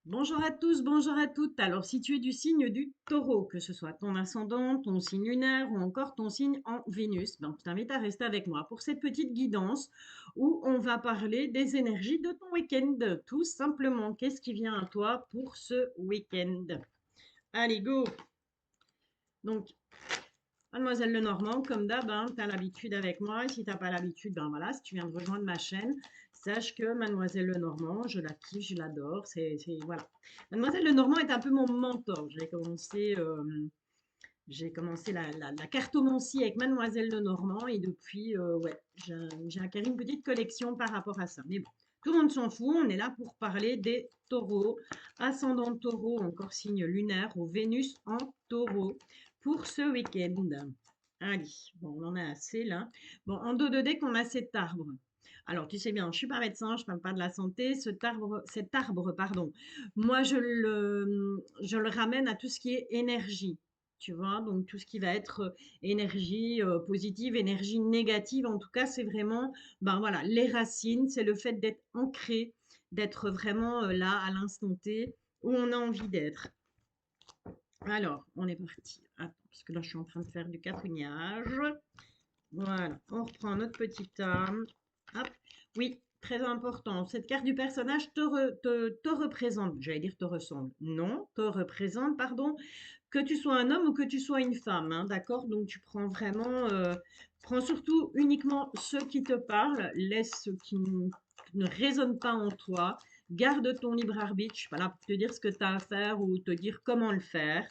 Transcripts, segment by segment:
Bonjour à tous, bonjour à toutes. Alors, si tu es du signe du taureau, que ce soit ton ascendant, ton signe lunaire ou encore ton signe en Vénus, ben, je t'invite à rester avec moi pour cette petite guidance où on va parler des énergies de ton week-end. Tout simplement, qu'est-ce qui vient à toi pour ce week-end? Allez, go! Donc, Mademoiselle Lenormand, comme d'hab, hein, tu as l'habitude avec moi. Et si tu n'as pas l'habitude, ben voilà, si tu viens de rejoindre ma chaîne, sache que Mademoiselle Lenormand, je la kiffe, je l'adore. Voilà. Mademoiselle Lenormand est un peu mon mentor. J'ai commencé la cartomancie avec Mademoiselle Lenormand et depuis, ouais, j'ai acquis une petite collection par rapport à ça. Mais bon, tout le monde s'en fout. On est là pour parler des taureaux, ascendant taureau, encore signe lunaire, ou Vénus en taureau pour ce week-end. Allez, bon, on en a assez là. Bon, en dos de deck, on a cet arbre. Alors, tu sais bien, je ne suis pas médecin, je ne parle pas de la santé. Cet arbre, pardon, moi, je le ramène à tout ce qui est énergie. Tu vois, donc tout ce qui va être énergie positive, énergie négative, en tout cas, c'est vraiment, ben voilà, les racines, c'est le fait d'être ancré, d'être vraiment là à l'instant T où on a envie d'être. Alors, on est parti. Attends, parce que là, je suis en train de faire du cafouignage. Voilà, on reprend notre petite âme. Hop. Oui, très important. Cette carte du personnage te représente. J'allais dire te ressemble. Non, te représente, pardon. Que tu sois un homme ou que tu sois une femme, hein, d'accord? Donc tu prends vraiment, prends surtout uniquement ceux qui te parlent, laisse ceux qui ne résonnent pas en toi, garde ton libre arbitre, je suis pas là pour te dire ce que tu as à faire ou te dire comment le faire.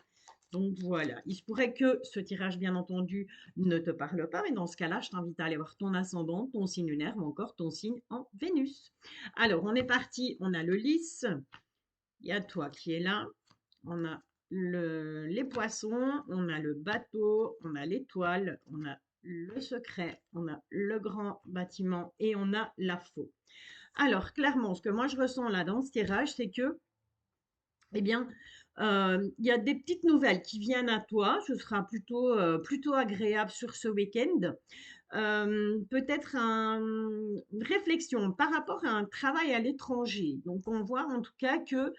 Donc voilà, il se pourrait que ce tirage, bien entendu, ne te parle pas, mais dans ce cas-là, je t'invite à aller voir ton ascendant, ton signe lunaire ou encore ton signe en Vénus. Alors, on est parti, on a le lys, il y a toi qui est là, on a les poissons, on a le bateau, on a l'étoile, on a le secret, on a le grand bâtiment et on a la faux. Alors, clairement, ce que moi je ressens là dans ce tirage, c'est que eh bien, il y a des petites nouvelles qui viennent à toi. Ce sera plutôt agréable sur ce week-end. Peut-être une réflexion par rapport à un travail à l'étranger. Donc, on voit en tout cas que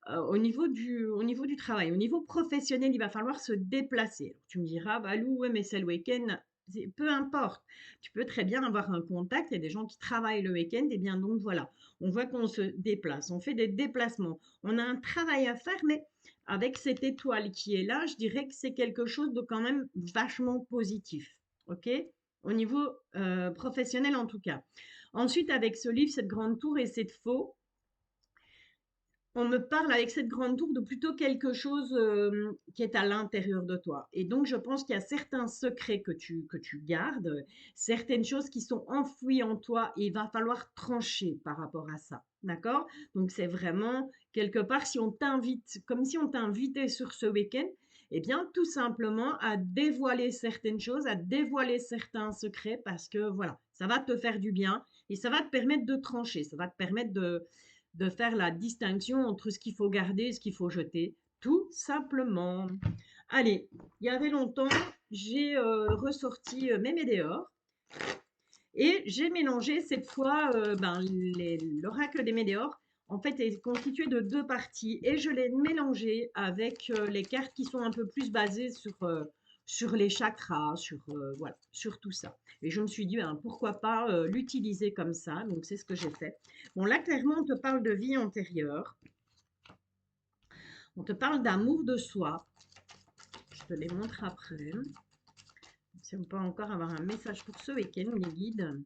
au niveau du travail, au niveau professionnel, il va falloir se déplacer. Alors, tu me diras, Balou, ouais, mais c'est le week-end. Peu importe. Tu peux très bien avoir un contact. Il y a des gens qui travaillent le week-end. Et bien, donc voilà, on voit qu'on se déplace. On fait des déplacements. On a un travail à faire, mais avec cette étoile qui est là, je dirais que c'est quelque chose de quand même vachement positif. OK? Au niveau professionnel en tout cas. Ensuite, avec ce livre, cette grande tour et cette faux, on me parle avec cette grande tour de plutôt quelque chose qui est à l'intérieur de toi. Et donc, je pense qu'il y a certains secrets que tu gardes, certaines choses qui sont enfouies en toi et il va falloir trancher par rapport à ça. D'accord? Donc, c'est vraiment quelque part, si on t'invite, comme si on t'invitait sur ce week-end, eh bien, tout simplement à dévoiler certaines choses, à dévoiler certains secrets parce que voilà, ça va te faire du bien et ça va te permettre de trancher, ça va te permettre de faire la distinction entre ce qu'il faut garder et ce qu'il faut jeter, tout simplement. Allez, il y avait longtemps, j'ai ressorti mes météores et j'ai mélangé cette fois l'oracle des météores. En fait, est constitué de deux parties et je l'ai mélangé avec les cartes qui sont un peu plus basées sur les chakras, voilà, sur tout ça. Et je me suis dit, ben, pourquoi pas l'utiliser comme ça. Donc, c'est ce que j'ai fait. Bon, là, clairement, on te parle de vie antérieure. On te parle d'amour de soi. Je te les montre après. Si on peut encore avoir un message pour ce week-end, les guides.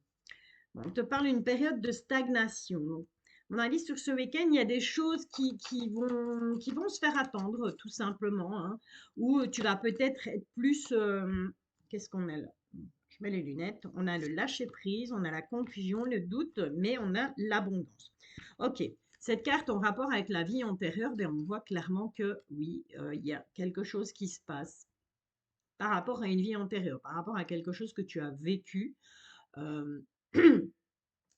Bon, on te parle d'une période de stagnation. Donc, à mon avis, sur ce week-end, il y a des choses qui vont se faire attendre, tout simplement. Hein, où tu vas peut-être être plus. Qu'est-ce qu'on a là? Je mets les lunettes. On a le lâcher prise, on a la confusion, le doute, mais on a l'abondance. Ok. Cette carte en rapport avec la vie antérieure, ben, on voit clairement que oui, il y a quelque chose qui se passe par rapport à une vie antérieure, par rapport à quelque chose que tu as vécu. euh,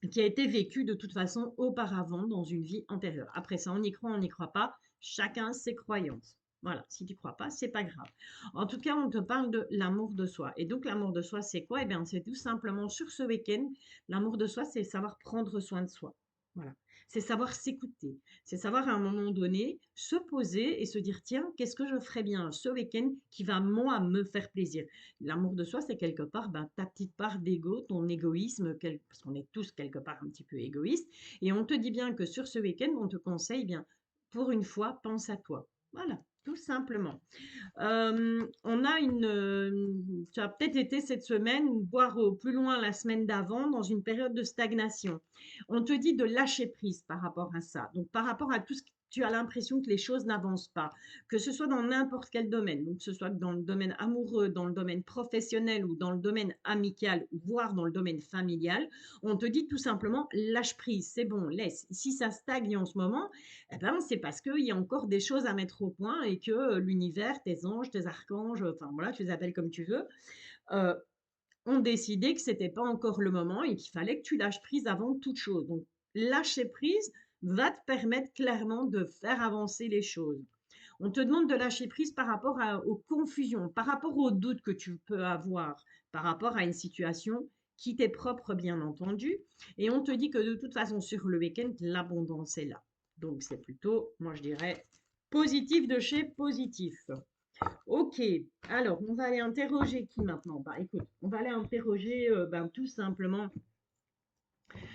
qui a été vécu de toute façon auparavant dans une vie antérieure. Après ça, on y croit, on n'y croit pas, chacun ses croyances. Voilà, si tu ne crois pas, c'est pas grave. En tout cas, on te parle de l'amour de soi. Et donc, l'amour de soi, c'est quoi? Eh bien, c'est tout simplement sur ce week-end, l'amour de soi, c'est savoir prendre soin de soi. Voilà. c'est savoir s'écouter. C'est savoir à un moment donné se poser et se dire, tiens, qu'est-ce que je ferais bien ce week-end qui va, moi, me faire plaisir. L'amour de soi, c'est quelque part ben, ta petite part d'ego, ton égoïsme, parce qu'on est tous quelque part un petit peu égoïstes. Et on te dit bien que sur ce week-end, on te conseille, bien, pour une fois, pense à toi. Voilà, tout simplement. On a tu as peut-être été cette semaine, voire plus loin la semaine d'avant, dans une période de stagnation. On te dit de lâcher prise par rapport à ça. Donc, par rapport à tout ce que tu as l'impression que les choses n'avancent pas, que ce soit dans n'importe quel domaine, donc que ce soit dans le domaine amoureux, dans le domaine professionnel ou dans le domaine amical, voire dans le domaine familial, on te dit tout simplement lâche prise, c'est bon, laisse. Si ça stagne en ce moment, eh ben, c'est parce qu'il y a encore des choses à mettre au point et que l'univers, tes anges, tes archanges, enfin voilà, tu les appelles comme tu veux, euh, ont décidé que c'était pas encore le moment et qu'il fallait que tu lâches prise avant toute chose. Donc, lâcher prise va te permettre clairement de faire avancer les choses. On te demande de lâcher prise par rapport aux confusions, par rapport aux doutes que tu peux avoir, par rapport à une situation qui t'est propre, bien entendu. Et on te dit que de toute façon, sur le week-end, l'abondance est là. Donc, c'est plutôt, moi, je dirais, positif de chez positif. Ok, alors, on va aller interroger qui maintenant? Bah, écoute, on va aller interroger ben, tout simplement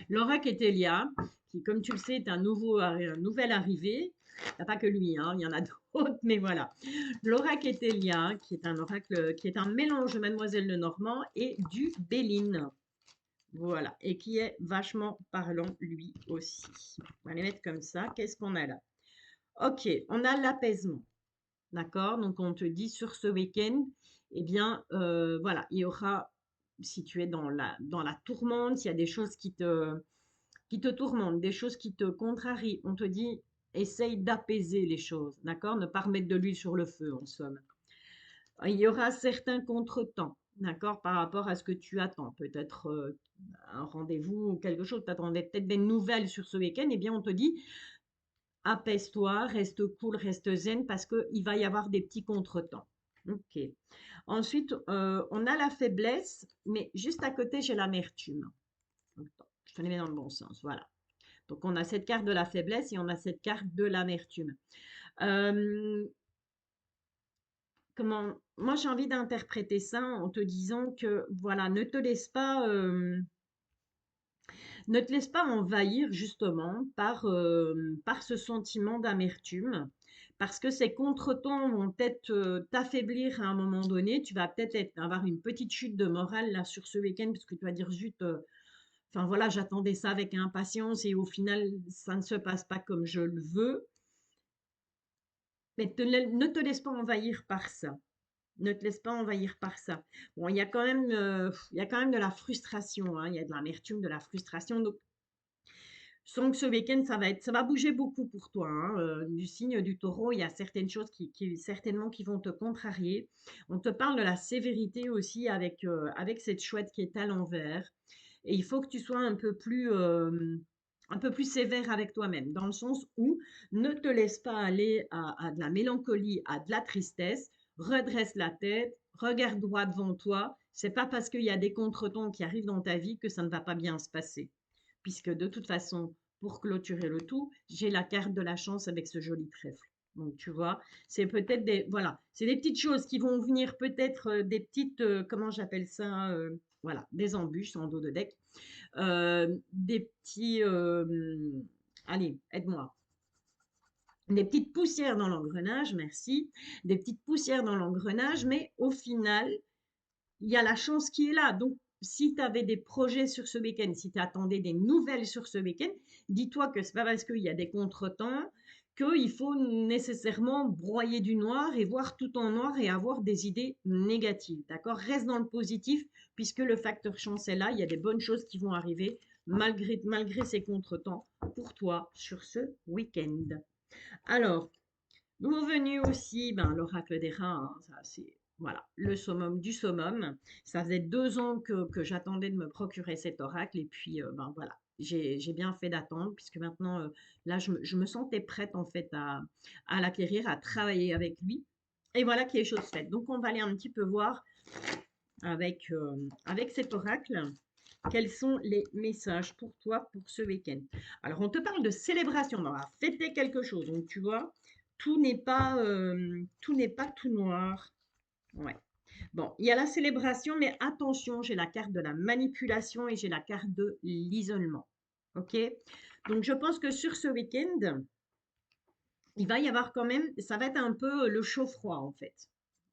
l'oracle Etelia, qui, comme tu le sais, est un nouvel arrivé. Il n'y a pas que lui, hein, il y en a d'autres, mais voilà. L'oracle Etelia, qui est un oracle, qui est un mélange de Mademoiselle Lenormand et du Béline. Voilà, et qui est vachement parlant lui aussi. On va les mettre comme ça. Qu'est-ce qu'on a là? Ok, on a l'apaisement. D'accord? Donc, on te dit sur ce week-end, eh bien, voilà, il y aura, si tu es dans la tourmente, s'il y a des choses qui te tourmentent, des choses qui te contrarient, on te dit, essaye d'apaiser les choses, d'accord? Ne pas remettre de l'huile sur le feu, en somme. Il y aura certains contretemps, d'accord, par rapport à ce que tu attends. Peut-être un rendez-vous ou quelque chose, tu attendais peut-être des nouvelles sur ce week-end, eh bien, on te dit, apaise-toi, reste cool, reste zen, parce qu'il va y avoir des petits contretemps. Ok. Ensuite, on a la faiblesse, mais juste à côté, j'ai l'amertume. Attends, je te les mets dans le bon sens, voilà. Donc, on a cette carte de la faiblesse et on a cette carte de l'amertume. Euh, moi, j'ai envie d'interpréter ça en te disant que, voilà, ne te laisse pas envahir justement par ce sentiment d'amertume, parce que ces contretemps vont peut-être t'affaiblir à un moment donné. Tu vas peut-être avoir une petite chute de morale là sur ce week-end, parce que tu vas dire, zut, enfin voilà, j'attendais ça avec impatience et au final, ça ne se passe pas comme je le veux. Mais ne te laisse pas envahir par ça. Ne te laisse pas envahir par ça. Bon, il y a quand même de la frustration, hein, il y a de l'amertume, de la frustration. Donc, je sens que ce week-end, ça va bouger beaucoup pour toi, hein. Du signe du taureau, il y a certaines choses certainement qui vont te contrarier. On te parle de la sévérité aussi avec cette chouette qui est à l'envers. Et il faut que tu sois un peu plus sévère avec toi-même, dans le sens où ne te laisse pas aller à de la mélancolie, à de la tristesse. Redresse la tête, regarde droit devant toi. C'est pas parce qu'il y a des contretemps qui arrivent dans ta vie que ça ne va pas bien se passer. Puisque de toute façon, pour clôturer le tout, j'ai la carte de la chance avec ce joli trèfle. Donc, tu vois, c'est peut-être voilà, c'est des petites choses qui vont venir peut-être des petites, comment j'appelle ça, voilà, des embûches en dos de deck, des petits, allez, aide-moi, des petites poussières dans l'engrenage, merci, des petites poussières dans l'engrenage, mais au final, il y a la chance qui est là. Donc, si tu avais des projets sur ce week-end, si tu attendais des nouvelles sur ce week-end, dis-toi que c'est pas parce qu'il y a des contretemps qu'il faut nécessairement broyer du noir et voir tout en noir et avoir des idées négatives. D'accord? Reste dans le positif puisque le facteur chance est là. Il y a des bonnes choses qui vont arriver malgré ces contretemps pour toi sur ce week-end. Alors, nous venu aussi, ben, l'oracle des reins, hein, ça c'est voilà, le summum du summum. Ça faisait 2 ans que j'attendais de me procurer cet oracle et puis ben voilà, j'ai bien fait d'attendre puisque maintenant là je me sentais prête en fait à l'acquérir, à travailler avec lui. Et voilà qui est chose faite. Donc on va aller un petit peu voir avec cet oracle. Quels sont les messages pour toi pour ce week-end? Alors, on te parle de célébration, on va fêter quelque chose. Donc, tu vois, tout n'est pas tout noir. Ouais. Bon, il y a la célébration, mais attention, j'ai la carte de la manipulation et j'ai la carte de l'isolement. OK? Donc, je pense que sur ce week-end, il va y avoir quand même, ça va être un peu le chaud-froid en fait.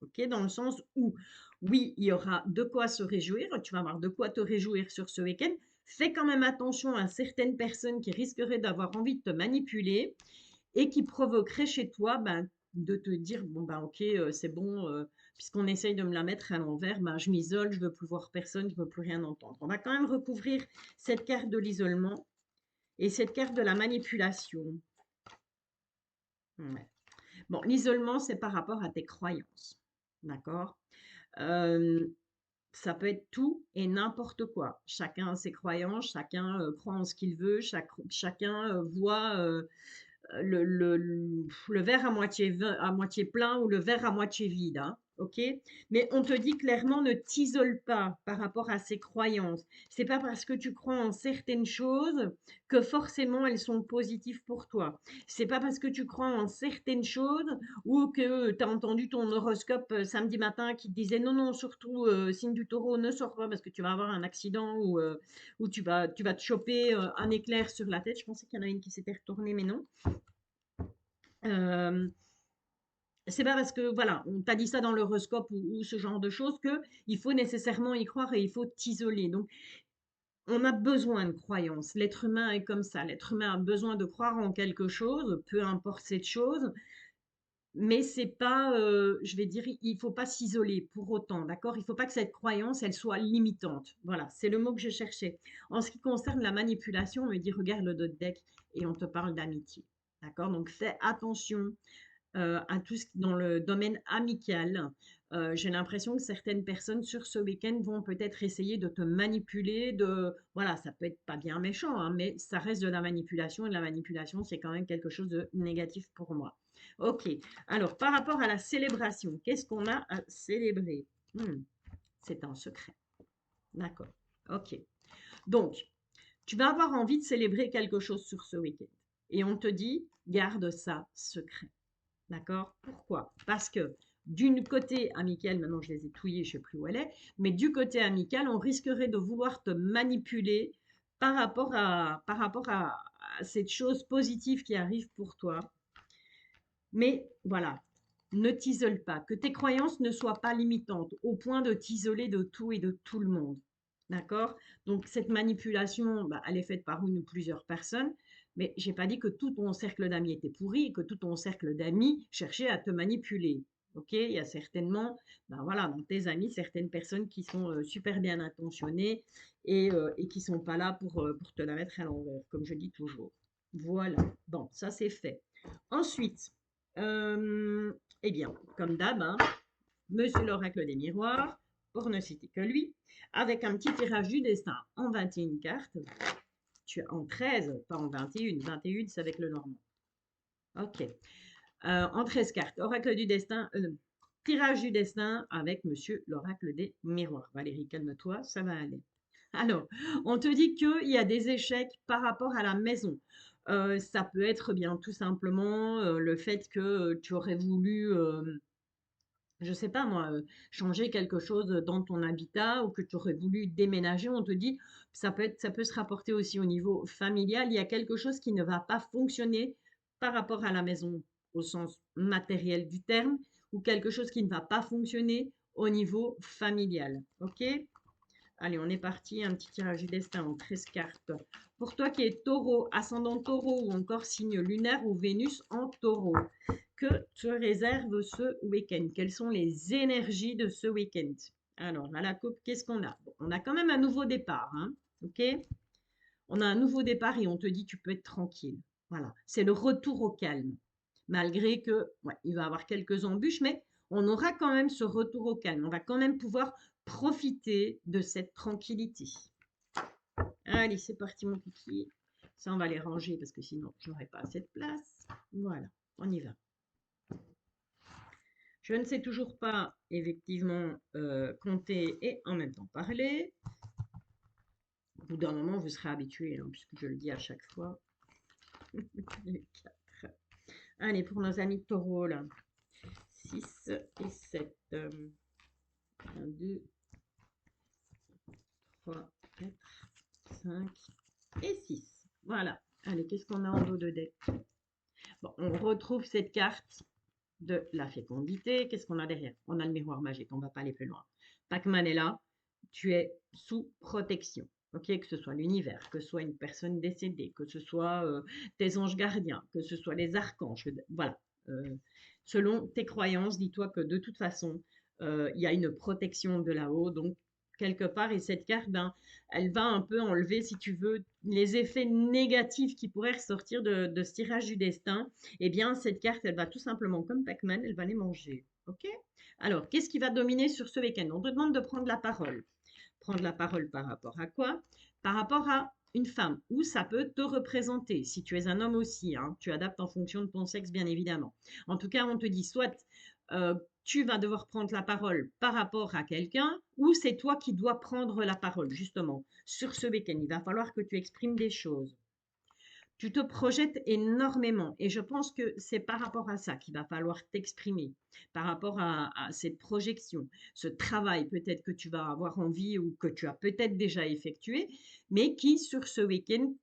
OK? Dans le sens où, oui, il y aura de quoi se réjouir, tu vas avoir de quoi te réjouir sur ce week-end. Fais quand même attention à certaines personnes qui risqueraient d'avoir envie de te manipuler et qui provoqueraient chez toi ben, de te dire, bon, ben, ok, c'est bon, puisqu'on essaye de me la mettre à l'envers, ben, je m'isole, je veux plus voir personne, je veux plus rien entendre. On va quand même recouvrir cette carte de l'isolement et cette carte de la manipulation. Ouais. Bon, l'isolement, c'est par rapport à tes croyances. D'accord? Euh, Ça peut être tout et n'importe quoi. Chacun a ses croyances, chacun croit en ce qu'il veut, chacun voit le verre à moitié plein ou le verre à moitié vide, hein, ok? Mais on te dit clairement, ne t'isole pas par rapport à ces croyances. C'est pas parce que tu crois en certaines choses que forcément elles sont positives pour toi. C'est pas parce que tu crois en certaines choses ou que tu as entendu ton horoscope samedi matin qui te disait non, non, surtout signe du taureau, ne sors pas parce que tu vas avoir un accident ou tu vas te choper un éclair sur la tête. Je pensais qu'il y en a une qui s'était retournée, mais non. Euh, c'est pas parce que voilà, on t'a dit ça dans l'horoscope ou ce genre de choses que il faut nécessairement y croire et il faut t'isoler. Donc, on a besoin de croyances. L'être humain est comme ça. L'être humain a besoin de croire en quelque chose, peu importe cette chose, mais c'est pas, je vais dire, il faut pas s'isoler pour autant, d'accord? Il faut pas que cette croyance, elle soit limitante. Voilà, c'est le mot que je cherchais. En ce qui concerne la manipulation, on me dit, regarde le dos de deck et on te parle d'amitié. D'accord? Donc fais attention à tout ce qui dans le domaine amical. J'ai l'impression que certaines personnes sur ce week-end vont peut-être essayer de te manipuler, voilà, ça peut être pas bien méchant, hein, mais ça reste de la manipulation et la manipulation, c'est quand même quelque chose de négatif pour moi. Ok, alors par rapport à la célébration, qu'est-ce qu'on a à célébrer? C'est un secret. D'accord. Ok. Donc, tu vas avoir envie de célébrer quelque chose sur ce week-end. Et on te dit, garde ça secret. D'accord? Pourquoi? Parce que d'une côté amical, maintenant je les ai touillés, je ne sais plus où elle est, mais du côté amical, on risquerait de vouloir te manipuler par rapport à cette chose positive qui arrive pour toi. Mais voilà, ne t'isole pas, que tes croyances ne soient pas limitantes au point de t'isoler de tout et de tout le monde. D'accord? Donc cette manipulation, bah, elle est faite par une ou plusieurs personnes, mais j'ai pas dit que tout ton cercle d'amis était pourri et que tout ton cercle d'amis cherchait à te manipuler. Ok? Il y a certainement, ben voilà, dans tes amis, certaines personnes qui sont super bien intentionnées et qui sont pas là pour te la mettre à l'envers, comme je dis toujours. Voilà. Bon, ça c'est fait. Ensuite, euh, eh bien, comme d'hab, hein, Monsieur l'oracle des miroirs, pour ne citer que lui, avec un petit tirage du destin en 21 cartes. Tu es en 13, pas en 21. 21, c'est avec le normand. Ok. En 13 cartes, oracle du destin, tirage du destin avec Monsieur l'oracle des miroirs. Valérie, calme-toi, ça va aller. Alors, on te dit qu'il y a des échecs par rapport à la maison. Ça peut être bien tout simplement le fait que tu aurais voulu je sais pas moi, changer quelque chose dans ton habitat ou que tu aurais voulu déménager, on te dit, ça peut se rapporter aussi au niveau familial. Il y a quelque chose qui ne va pas fonctionner par rapport à la maison au sens matériel du terme ou quelque chose qui ne va pas fonctionner au niveau familial. OK? Allez, on est parti. Un petit tirage du destin en 13 cartes. Pour toi qui es taureau, ascendant taureau ou encore signe lunaire ou Vénus en taureau, que te réserve ce week-end? Quelles sont les énergies de ce week-end? Alors, à la coupe, qu'est-ce qu'on a? Bon, on a quand même un nouveau départ, hein, ok? On a un nouveau départ et on te dit tu peux être tranquille. Voilà, c'est le retour au calme. Malgré que, ouais, il va y avoir quelques embûches, mais on aura quand même ce retour au calme. On va quand même pouvoir profiter de cette tranquillité. Allez, c'est parti mon kiki. Ça, on va les ranger parce que sinon, je n'aurai pas assez de place. Voilà, on y va. Je ne sais toujours pas, effectivement, compter et en même temps parler. bout d'un moment, vous serez habitué, hein, puisque je le dis à chaque fois. Le 4. Allez, pour nos amis de taureau, là. 6 et 7. 1, 2, 3, 4, 5 et 6. Voilà. Allez, qu'est-ce qu'on a en dos de deck? Bon, on retrouve cette carte de la fécondité. Qu'est-ce qu'on a derrière? On a le miroir magique, on ne va pas aller plus loin. Pac-Man est là, tu es sous protection. Ok, que ce soit l'univers, que ce soit une personne décédée, que ce soit tes anges gardiens, que ce soit les archanges, voilà. Selon tes croyances, dis-toi que de toute façon, il y a une protection de là-haut, donc quelque part, et cette carte, ben, elle va un peu enlever, si tu veux, les effets négatifs qui pourraient ressortir de ce tirage du destin. Eh bien, cette carte, elle va tout simplement, comme Pac-Man, elle va les manger. Ok? Alors, qu'est-ce qui va dominer sur ce week-end? On te demande de prendre la parole. Prendre la parole par rapport à quoi? Par rapport à une femme, ou ça peut te représenter. Si tu es un homme aussi, hein, tu adaptes en fonction de ton sexe, bien évidemment. En tout cas, on te dit soit tu vas devoir prendre la parole par rapport à quelqu'un, ou c'est toi qui dois prendre la parole, justement, sur ce week-end. Il va falloir que tu exprimes des choses. Tu te projettes énormément et je pense que c'est par rapport à ça qu'il va falloir t'exprimer, par rapport à cette projection, ce travail peut-être que tu vas avoir envie ou que tu as peut-être déjà effectué, mais qui sur ce week-end,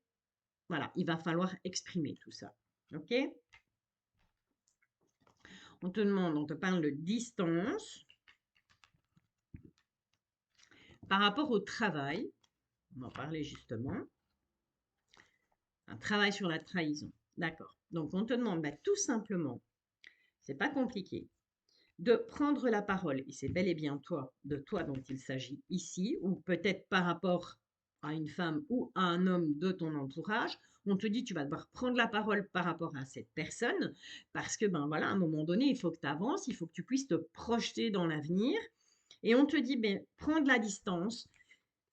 voilà, il va falloir exprimer tout ça. Ok? On te demande, on te parle de distance par rapport au travail. On en parlait justement. Un travail sur la trahison. D'accord. Donc on te demande bah, tout simplement, c'est pas compliqué, de prendre la parole, et c'est bel et bien toi, de toi dont il s'agit ici, ou peut-être par rapport à une femme ou à un homme de ton entourage, on te dit tu vas devoir prendre la parole par rapport à cette personne, parce que ben voilà, à un moment donné, il faut que tu avances, il faut que tu puisses te projeter dans l'avenir, et on te dit ben, prends de la distance,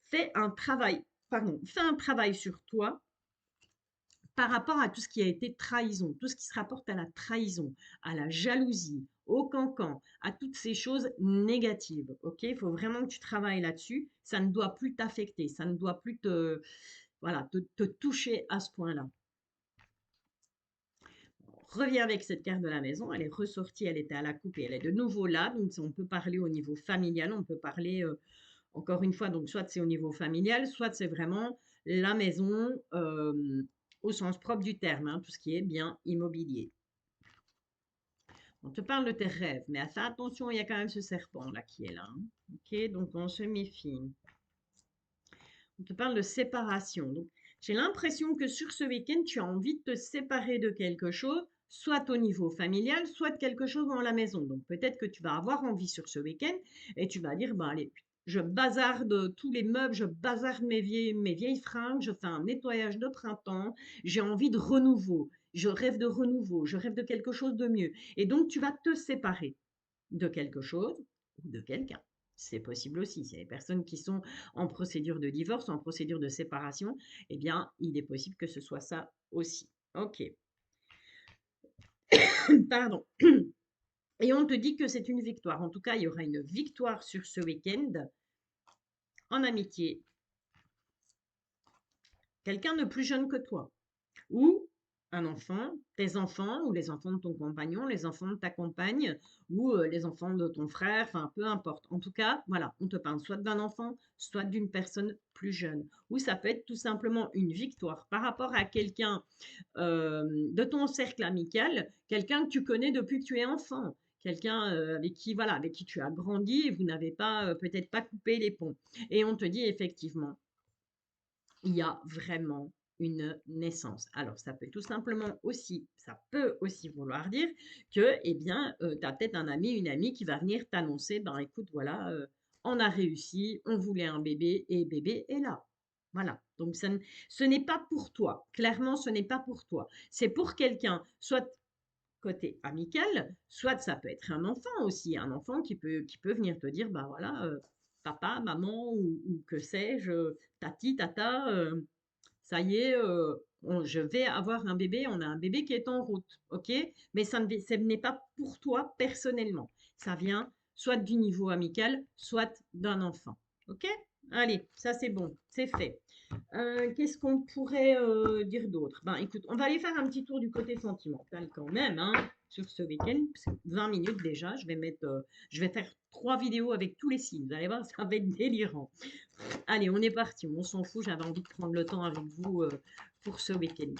fais un travail sur toi par rapport à tout ce qui a été trahison, tout ce qui se rapporte à la trahison, à la jalousie, au cancan, à toutes ces choses négatives. Ok, il faut vraiment que tu travailles là-dessus. Ça ne doit plus t'affecter, ça ne doit plus voilà, te toucher à ce point-là. On revient avec cette carte de la maison. Elle est ressortie, elle était à la coupe et elle est de nouveau là. Donc, on peut parler au niveau familial, on peut parler encore une fois, donc soit c'est au niveau familial, soit c'est vraiment la maison au sens propre du terme, hein, tout ce qui est bien immobilier. On te parle de tes rêves, mais fais attention, il y a quand même ce serpent là qui est là. Hein. Ok, donc on se méfie. On te parle de séparation. Donc, j'ai l'impression que sur ce week-end, tu as envie de te séparer de quelque chose, soit au niveau familial, soit de quelque chose dans la maison. Donc, peut-être que tu vas avoir envie sur ce week-end et tu vas dire, bah, allez, je bazarde tous les meubles, je bazarde mes vieilles fringues, je fais un nettoyage de printemps, j'ai envie de renouveau, je rêve de renouveau, je rêve de quelque chose de mieux. Et donc, tu vas te séparer de quelque chose ou de quelqu'un. C'est possible aussi. S'il y a des personnes qui sont en procédure de divorce, en procédure de séparation, eh bien, il est possible que ce soit ça aussi. Ok. Pardon. Et on te dit que c'est une victoire. En tout cas, il y aura une victoire sur ce week-end en amitié. Quelqu'un de plus jeune que toi. Ou un enfant, tes enfants, ou les enfants de ton compagnon, les enfants de ta compagne, ou les enfants de ton frère, enfin peu importe. En tout cas, voilà, on te parle soit d'un enfant, soit d'une personne plus jeune. Ou ça peut être tout simplement une victoire par rapport à quelqu'un de ton cercle amical, quelqu'un que tu connais depuis que tu es enfant. Quelqu'un avec qui voilà, avec qui tu as grandi et vous n'avez pas peut-être pas coupé les ponts. Et on te dit effectivement, il y a vraiment une naissance. Alors, ça peut tout simplement aussi, ça peut aussi vouloir dire que, eh bien, tu as peut-être un ami, une amie qui va venir t'annoncer, ben écoute, voilà, on a réussi, on voulait un bébé et bébé est là. Voilà. Donc, ce n'est pas pour toi. Clairement, ce n'est pas pour toi. C'est pour quelqu'un, soit côté amical, soit ça peut être un enfant aussi, un enfant qui peut venir te dire, bah voilà, papa, maman ou que sais-je, tati, tata, ça y est, je vais avoir un bébé, on a un bébé qui est en route, ok? Mais ce n'est pas pour toi personnellement. Ça vient soit du niveau amical, soit d'un enfant, ok? Allez, ça c'est bon, c'est fait. Qu'est-ce qu'on pourrait dire d'autre? Ben écoute, on va aller faire un petit tour du côté sentimental quand même, hein, sur ce week-end. 20 minutes déjà, je vais faire 3 vidéos avec tous les signes. Vous allez voir, ça va être délirant. Allez, on est parti. On s'en fout, j'avais envie de prendre le temps avec vous pour ce week-end.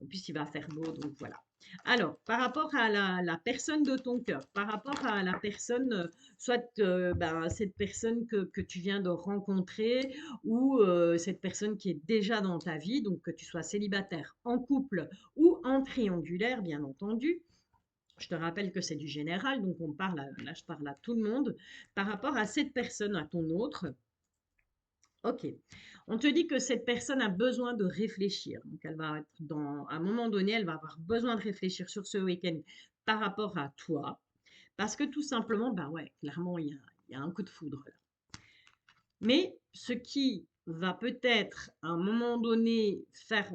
En plus, il va faire beau, donc voilà. Alors, par rapport à la personne de ton cœur, par rapport à la personne, soit ben, cette personne que tu viens de rencontrer ou cette personne qui est déjà dans ta vie, donc que tu sois célibataire, en couple ou en triangulaire, bien entendu. Je te rappelle que c'est du général, donc là, je parle à tout le monde. Par rapport à cette personne, à ton autre, ok. On te dit que cette personne a besoin de réfléchir. Donc, elle va être à un moment donné, elle va avoir besoin de réfléchir sur ce week-end par rapport à toi. Parce que tout simplement, bah ouais, clairement, il y a un coup de foudre là. Mais ce qui va peut-être à un moment donné faire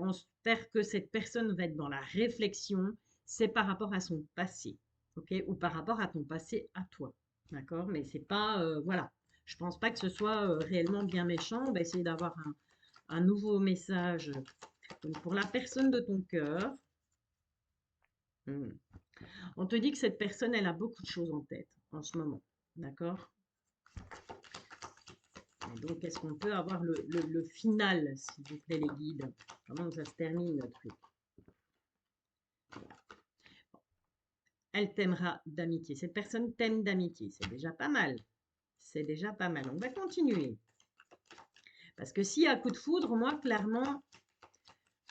que cette personne va être dans la réflexion, c'est par rapport à son passé, ok? Ou par rapport à ton passé à toi, d'accord? Mais c'est pas, voilà. Je pense pas que ce soit réellement bien méchant. On va essayer d'avoir un nouveau message. Donc, pour la personne de ton cœur, hmm, on te dit que cette personne, elle a beaucoup de choses en tête en ce moment, d'accord? Et donc, est-ce qu'on peut avoir le final, s'il vous plaît, les guides? Comment ça se termine, le truc? Elle t'aimera d'amitié. Cette personne t'aime d'amitié. C'est déjà pas mal. C'est déjà pas mal. On va continuer. Parce que s'il y a un coup de foudre, moi, clairement,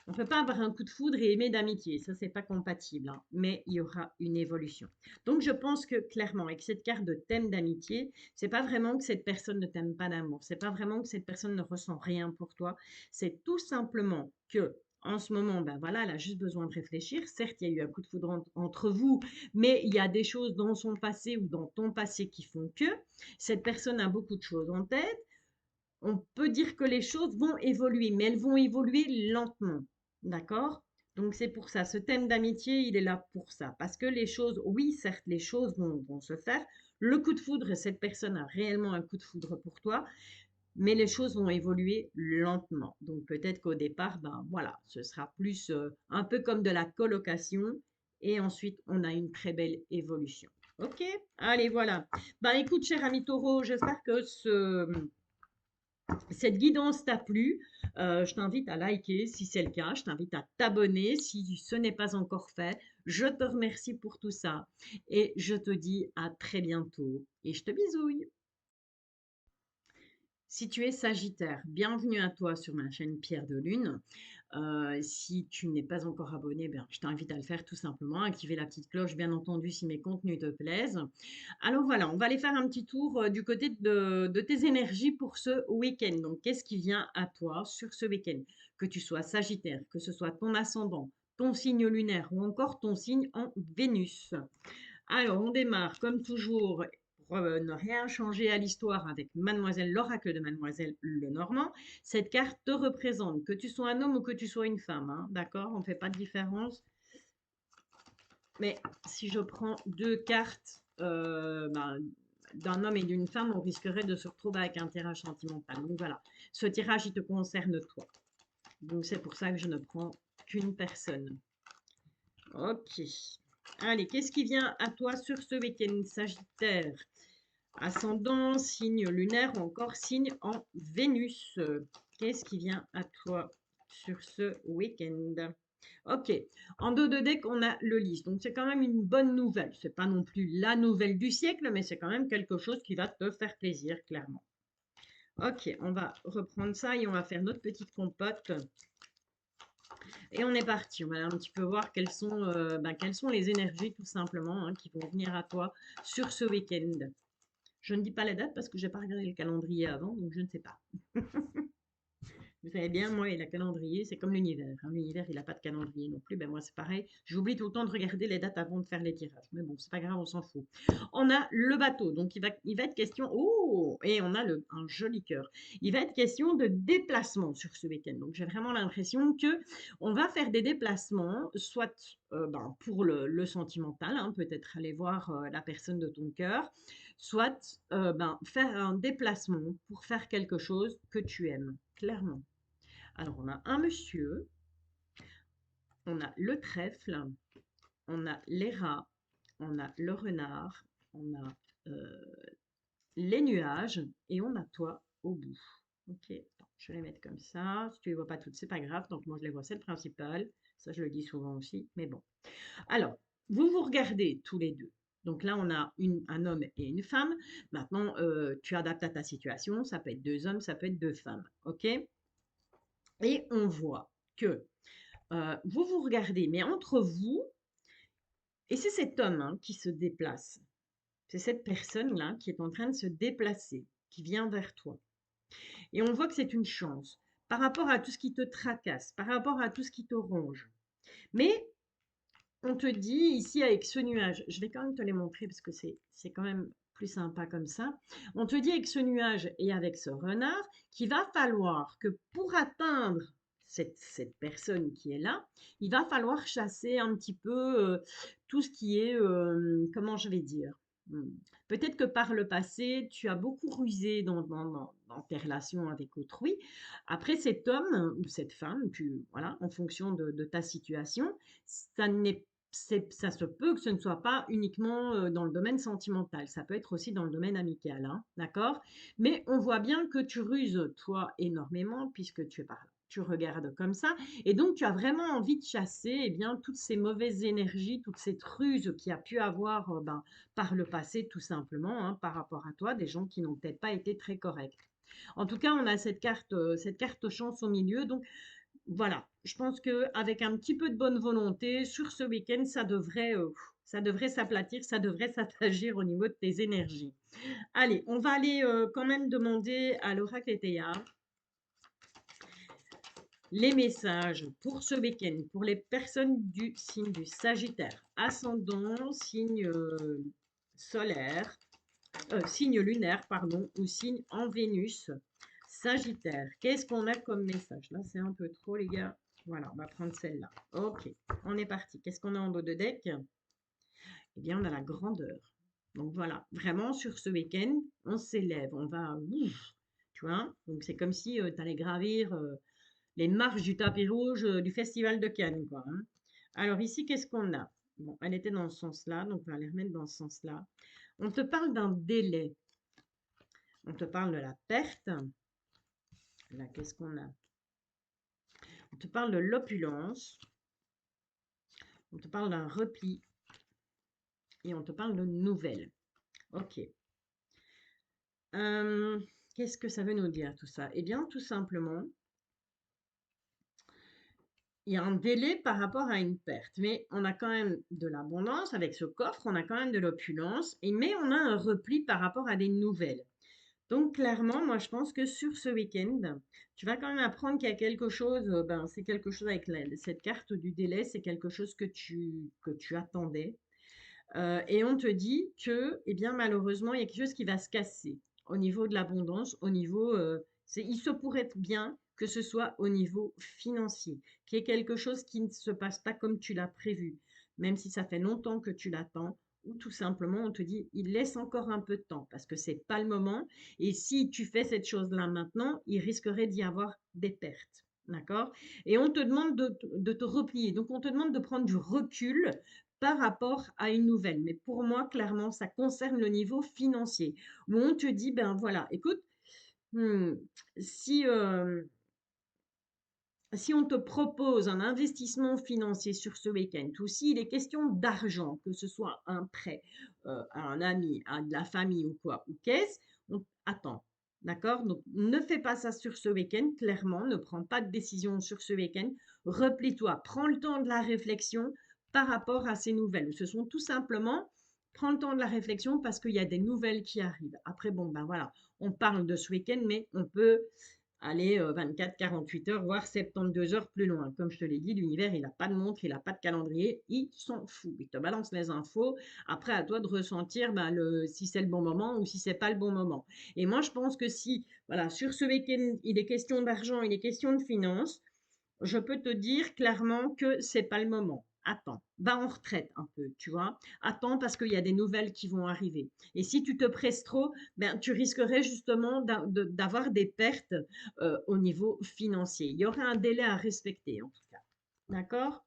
on ne peut pas avoir un coup de foudre et aimer d'amitié. Ça, c'est pas compatible, hein. Mais il y aura une évolution. Donc, je pense que clairement, avec cette carte de thème d'amitié, c'est pas vraiment que cette personne ne t'aime pas d'amour. C'est pas vraiment que cette personne ne ressent rien pour toi. C'est tout simplement que en ce moment, ben voilà, elle a juste besoin de réfléchir. Certes, il y a eu un coup de foudre entre vous, mais il y a des choses dans son passé ou dans ton passé qui font que cette personne a beaucoup de choses en tête. On peut dire que les choses vont évoluer, mais elles vont évoluer lentement. D'accord? Donc c'est pour ça, ce thème d'amitié, il est là pour ça. Parce que les choses, oui, certes, les choses vont se faire. Le coup de foudre, cette personne a réellement un coup de foudre pour toi, mais les choses vont évoluer lentement. Donc peut-être qu'au départ, ben voilà, ce sera plus un peu comme de la colocation, et ensuite on a une très belle évolution. Ok? Allez, voilà. Ben écoute, cher ami taureau, j'espère que cette guidance t'a plu. Je t'invite à liker si c'est le cas. Je t'invite à t'abonner si ce n'est pas encore fait. Je te remercie pour tout ça et je te dis à très bientôt et je te bisouille. Si tu es Sagittaire, bienvenue à toi sur ma chaîne Pierre de Lune. Si tu n'es pas encore abonné, ben, je t'invite à le faire tout simplement, activer la petite cloche, bien entendu, si mes contenus te plaisent. Alors voilà, on va aller faire un petit tour du côté de tes énergies pour ce week-end. Donc, qu'est-ce qui vient à toi sur ce week-end? Que tu sois Sagittaire, que ce soit ton ascendant, ton signe lunaire ou encore ton signe en Vénus. Alors, on démarre comme toujours pour ne rien changer à l'histoire avec Mademoiselle l'oracle de Mademoiselle Lenormand. Cette carte te représente, que tu sois un homme ou que tu sois une femme, hein, d'accord? On ne fait pas de différence. Mais si je prends deux cartes ben, d'un homme et d'une femme, on risquerait de se retrouver avec un tirage sentimental. Donc voilà, ce tirage, il te concerne toi. Donc c'est pour ça que je ne prends qu'une personne. Ok. Allez, qu'est-ce qui vient à toi sur ce week-end, Sagittaire? Ascendant, signe lunaire ou encore signe en Vénus. Qu'est-ce qui vient à toi sur ce week-end? Ok, en dos de deck, on a le lys. Donc, c'est quand même une bonne nouvelle. C'est pas non plus la nouvelle du siècle, mais c'est quand même quelque chose qui va te faire plaisir, clairement. Ok, on va reprendre ça et on va faire notre petite compote. Et on est parti. On va un petit peu voir quelles sont les énergies, tout simplement, hein, qui vont venir à toi sur ce week-end. Je ne dis pas la date parce que je n'ai pas regardé le calendrier avant, donc je ne sais pas. Vous savez bien, moi et le calendrier, c'est comme l'univers, hein. L'univers, il n'a pas de calendrier non plus. Ben moi, c'est pareil. J'oublie tout le temps de regarder les dates avant de faire les tirages. Mais bon, c'est pas grave, on s'en fout. On a le bateau. Donc, il va être question. Oh! Et on a un joli cœur. Il va être question de déplacement sur ce week-end. Donc, j'ai vraiment l'impression que on va faire des déplacements, soit ben, pour le sentimental, hein, peut-être aller voir la personne de ton cœur, soit ben, faire un déplacement pour faire quelque chose que tu aimes, clairement. Alors, on a un monsieur, on a le trèfle, on a les rats, on a le renard, on a les nuages et on a toi au bout. Ok, attends, je vais les mettre comme ça. Si tu les vois pas toutes, c'est pas grave. Donc moi je les vois, c'est le principal. Ça je le dis souvent aussi, mais bon. Alors, vous vous regardez tous les deux. Donc là, on a un homme et une femme. Maintenant, tu adaptes à ta situation. Ça peut être deux hommes, ça peut être deux femmes. Ok? Et on voit que vous vous regardez, mais entre vous, et c'est cet homme hein, qui se déplace. C'est cette personne-là qui est en train de se déplacer, qui vient vers toi. Et on voit que c'est une chance par rapport à tout ce qui te tracasse, par rapport à tout ce qui te ronge. Mais on te dit ici avec ce nuage, je vais quand même te les montrer parce que c'est quand même plus sympa comme ça. On te dit avec ce nuage et avec ce renard qu'il va falloir que pour atteindre cette personne qui est là, il va falloir chasser un petit peu tout ce qui est, comment je vais dire, hmm, peut-être que par le passé, tu as beaucoup rusé dans tes relations avec autrui. Après, cet homme ou cette femme, voilà, en fonction de ta situation, ça n'est ça se peut que ce ne soit pas uniquement dans le domaine sentimental, ça peut être aussi dans le domaine amical, hein, d'accord? Mais on voit bien que tu ruses, toi, énormément, puisque tu es par là. Tu regardes comme ça, et donc tu as vraiment envie de chasser eh bien, toutes ces mauvaises énergies, toute cette ruse qu'il y a pu avoir ben, par le passé, tout simplement, hein, par rapport à toi, des gens qui n'ont peut-être pas été très corrects. En tout cas, on a cette carte chance au milieu, donc voilà, je pense qu'avec un petit peu de bonne volonté, sur ce week-end, ça devrait s'aplatir, ça devrait s'attagir au niveau de tes énergies. Allez, on va aller quand même demander à l'oracle Etéa les messages pour ce week-end, pour les personnes du signe du Sagittaire, ascendant, signe solaire, signe lunaire, pardon, ou signe en Vénus, Sagittaire. Qu'est-ce qu'on a comme message? Là, c'est un peu trop, les gars. Voilà, on va prendre celle-là. Ok, on est parti. Qu'est-ce qu'on a en dos de deck? Eh bien, on a la grandeur. Donc voilà, vraiment sur ce week-end, on s'élève, on va, ouf, tu vois. Donc c'est comme si tu allais gravir les marches du tapis rouge du Festival de Cannes, quoi, hein. Alors ici, qu'est-ce qu'on a? Bon, elle était dans ce sens-là, donc on va les remettre dans ce sens-là. On te parle d'un délai. On te parle de la perte. Là, qu'est-ce qu'on a? On te parle de l'opulence. On te parle d'un repli. Et on te parle de nouvelles. Ok. Qu'est-ce que ça veut nous dire tout ça? Eh bien, tout simplement, il y a un délai par rapport à une perte, mais on a quand même de l'abondance avec ce coffre, on a quand même de l'opulence, mais on a un repli par rapport à des nouvelles. Donc clairement, moi je pense que sur ce week-end, tu vas quand même apprendre qu'il y a quelque chose, ben, c'est quelque chose avec cette carte du délai, c'est quelque chose que tu attendais. Et on te dit que, eh bien, malheureusement, il y a quelque chose qui va se casser au niveau de l'abondance, au niveau, il se pourrait bien que ce soit au niveau financier, qu'il y ait quelque chose qui ne se passe pas comme tu l'as prévu, même si ça fait longtemps que tu l'attends, ou tout simplement on te dit, il laisse encore un peu de temps parce que c'est pas le moment, et si tu fais cette chose-là maintenant, il risquerait d'y avoir des pertes. D'accord? Et on te demande de te replier. Donc, on te demande de prendre du recul par rapport à une nouvelle. Mais pour moi, clairement, ça concerne le niveau financier, où on te dit, ben voilà, écoute, hmm, si, si on te propose un investissement financier sur ce week-end, ou s'il est question d'argent, que ce soit un prêt à un ami, à de la famille ou quoi, ou qu'est-ce, on attend. D'accord? Donc, ne fais pas ça sur ce week-end, clairement, ne prends pas de décision sur ce week-end, replie-toi, prends le temps de la réflexion par rapport à ces nouvelles. Ce sont tout simplement, prends le temps de la réflexion parce qu'il y a des nouvelles qui arrivent. Après, bon, ben voilà, on parle de ce week-end, mais on peut aller 24, 48 heures, voire 72 heures plus loin. Comme je te l'ai dit, l'univers, il n'a pas de montre, il n'a pas de calendrier, il s'en fout. Il te balance les infos. Après, à toi de ressentir ben, si c'est le bon moment ou si c'est pas le bon moment. Et moi, je pense que si, voilà, sur ce week-end, il est question d'argent, il est question de finances, je peux te dire clairement que c'est pas le moment. attends, va en retraite un peu, tu vois. Attends parce qu'il y a des nouvelles qui vont arriver. Et si tu te presses trop, ben, tu risquerais justement d'avoir des pertes au niveau financier. Il y aurait un délai à respecter en tout cas. D'accord?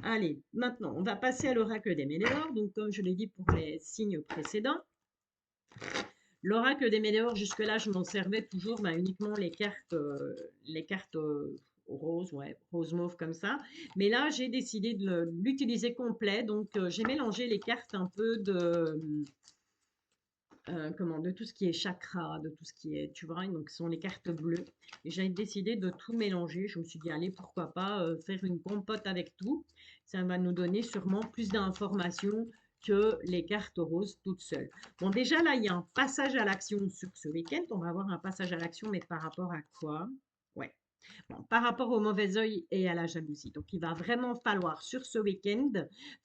Allez, maintenant, on va passer à l'oracle des Météores. Donc, comme je l'ai dit pour les signes précédents, l'oracle des Météores, jusque-là, je m'en servais toujours uniquement les cartes roses, ouais, rose mauve comme ça. Mais là, j'ai décidé de l'utiliser complet. Donc, j'ai mélangé les cartes un peu de tout ce qui est chakra, de tout ce qui est, tu vois, donc ce sont les cartes bleues. Et j'ai décidé de tout mélanger. Je me suis dit, allez, pourquoi pas faire une compote avec tout. Ça va nous donner sûrement plus d'informations que les cartes roses toutes seules. Bon, déjà là, il y a un passage à l'action sur ce week-end. On va avoir un passage à l'action, mais par rapport à quoi? Ouais. Bon, par rapport au mauvais œil et à la jalousie. Donc, il va vraiment falloir sur ce week-end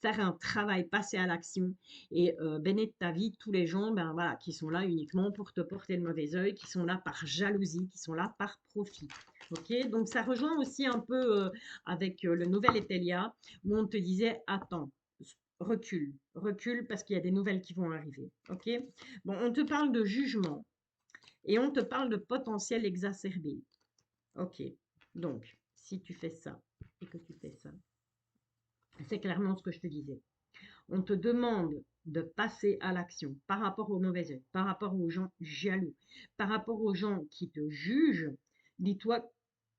faire un travail, passer à l'action et bénir de ta vie tous les gens ben, voilà, qui sont là uniquement pour te porter le mauvais œil, qui sont là par jalousie, qui sont là par profit. Ok, donc ça rejoint aussi un peu avec le nouvel Etelia où on te disait attends, recule, recule parce qu'il y a des nouvelles qui vont arriver. Ok, bon, on te parle de jugement et on te parle de potentiel exacerbé. Ok, donc si tu fais ça et que tu fais ça, c'est clairement ce que je te disais. On te demande de passer à l'action par rapport aux mauvais œil, par rapport aux gens jaloux, par rapport aux gens qui te jugent. Dis-toi,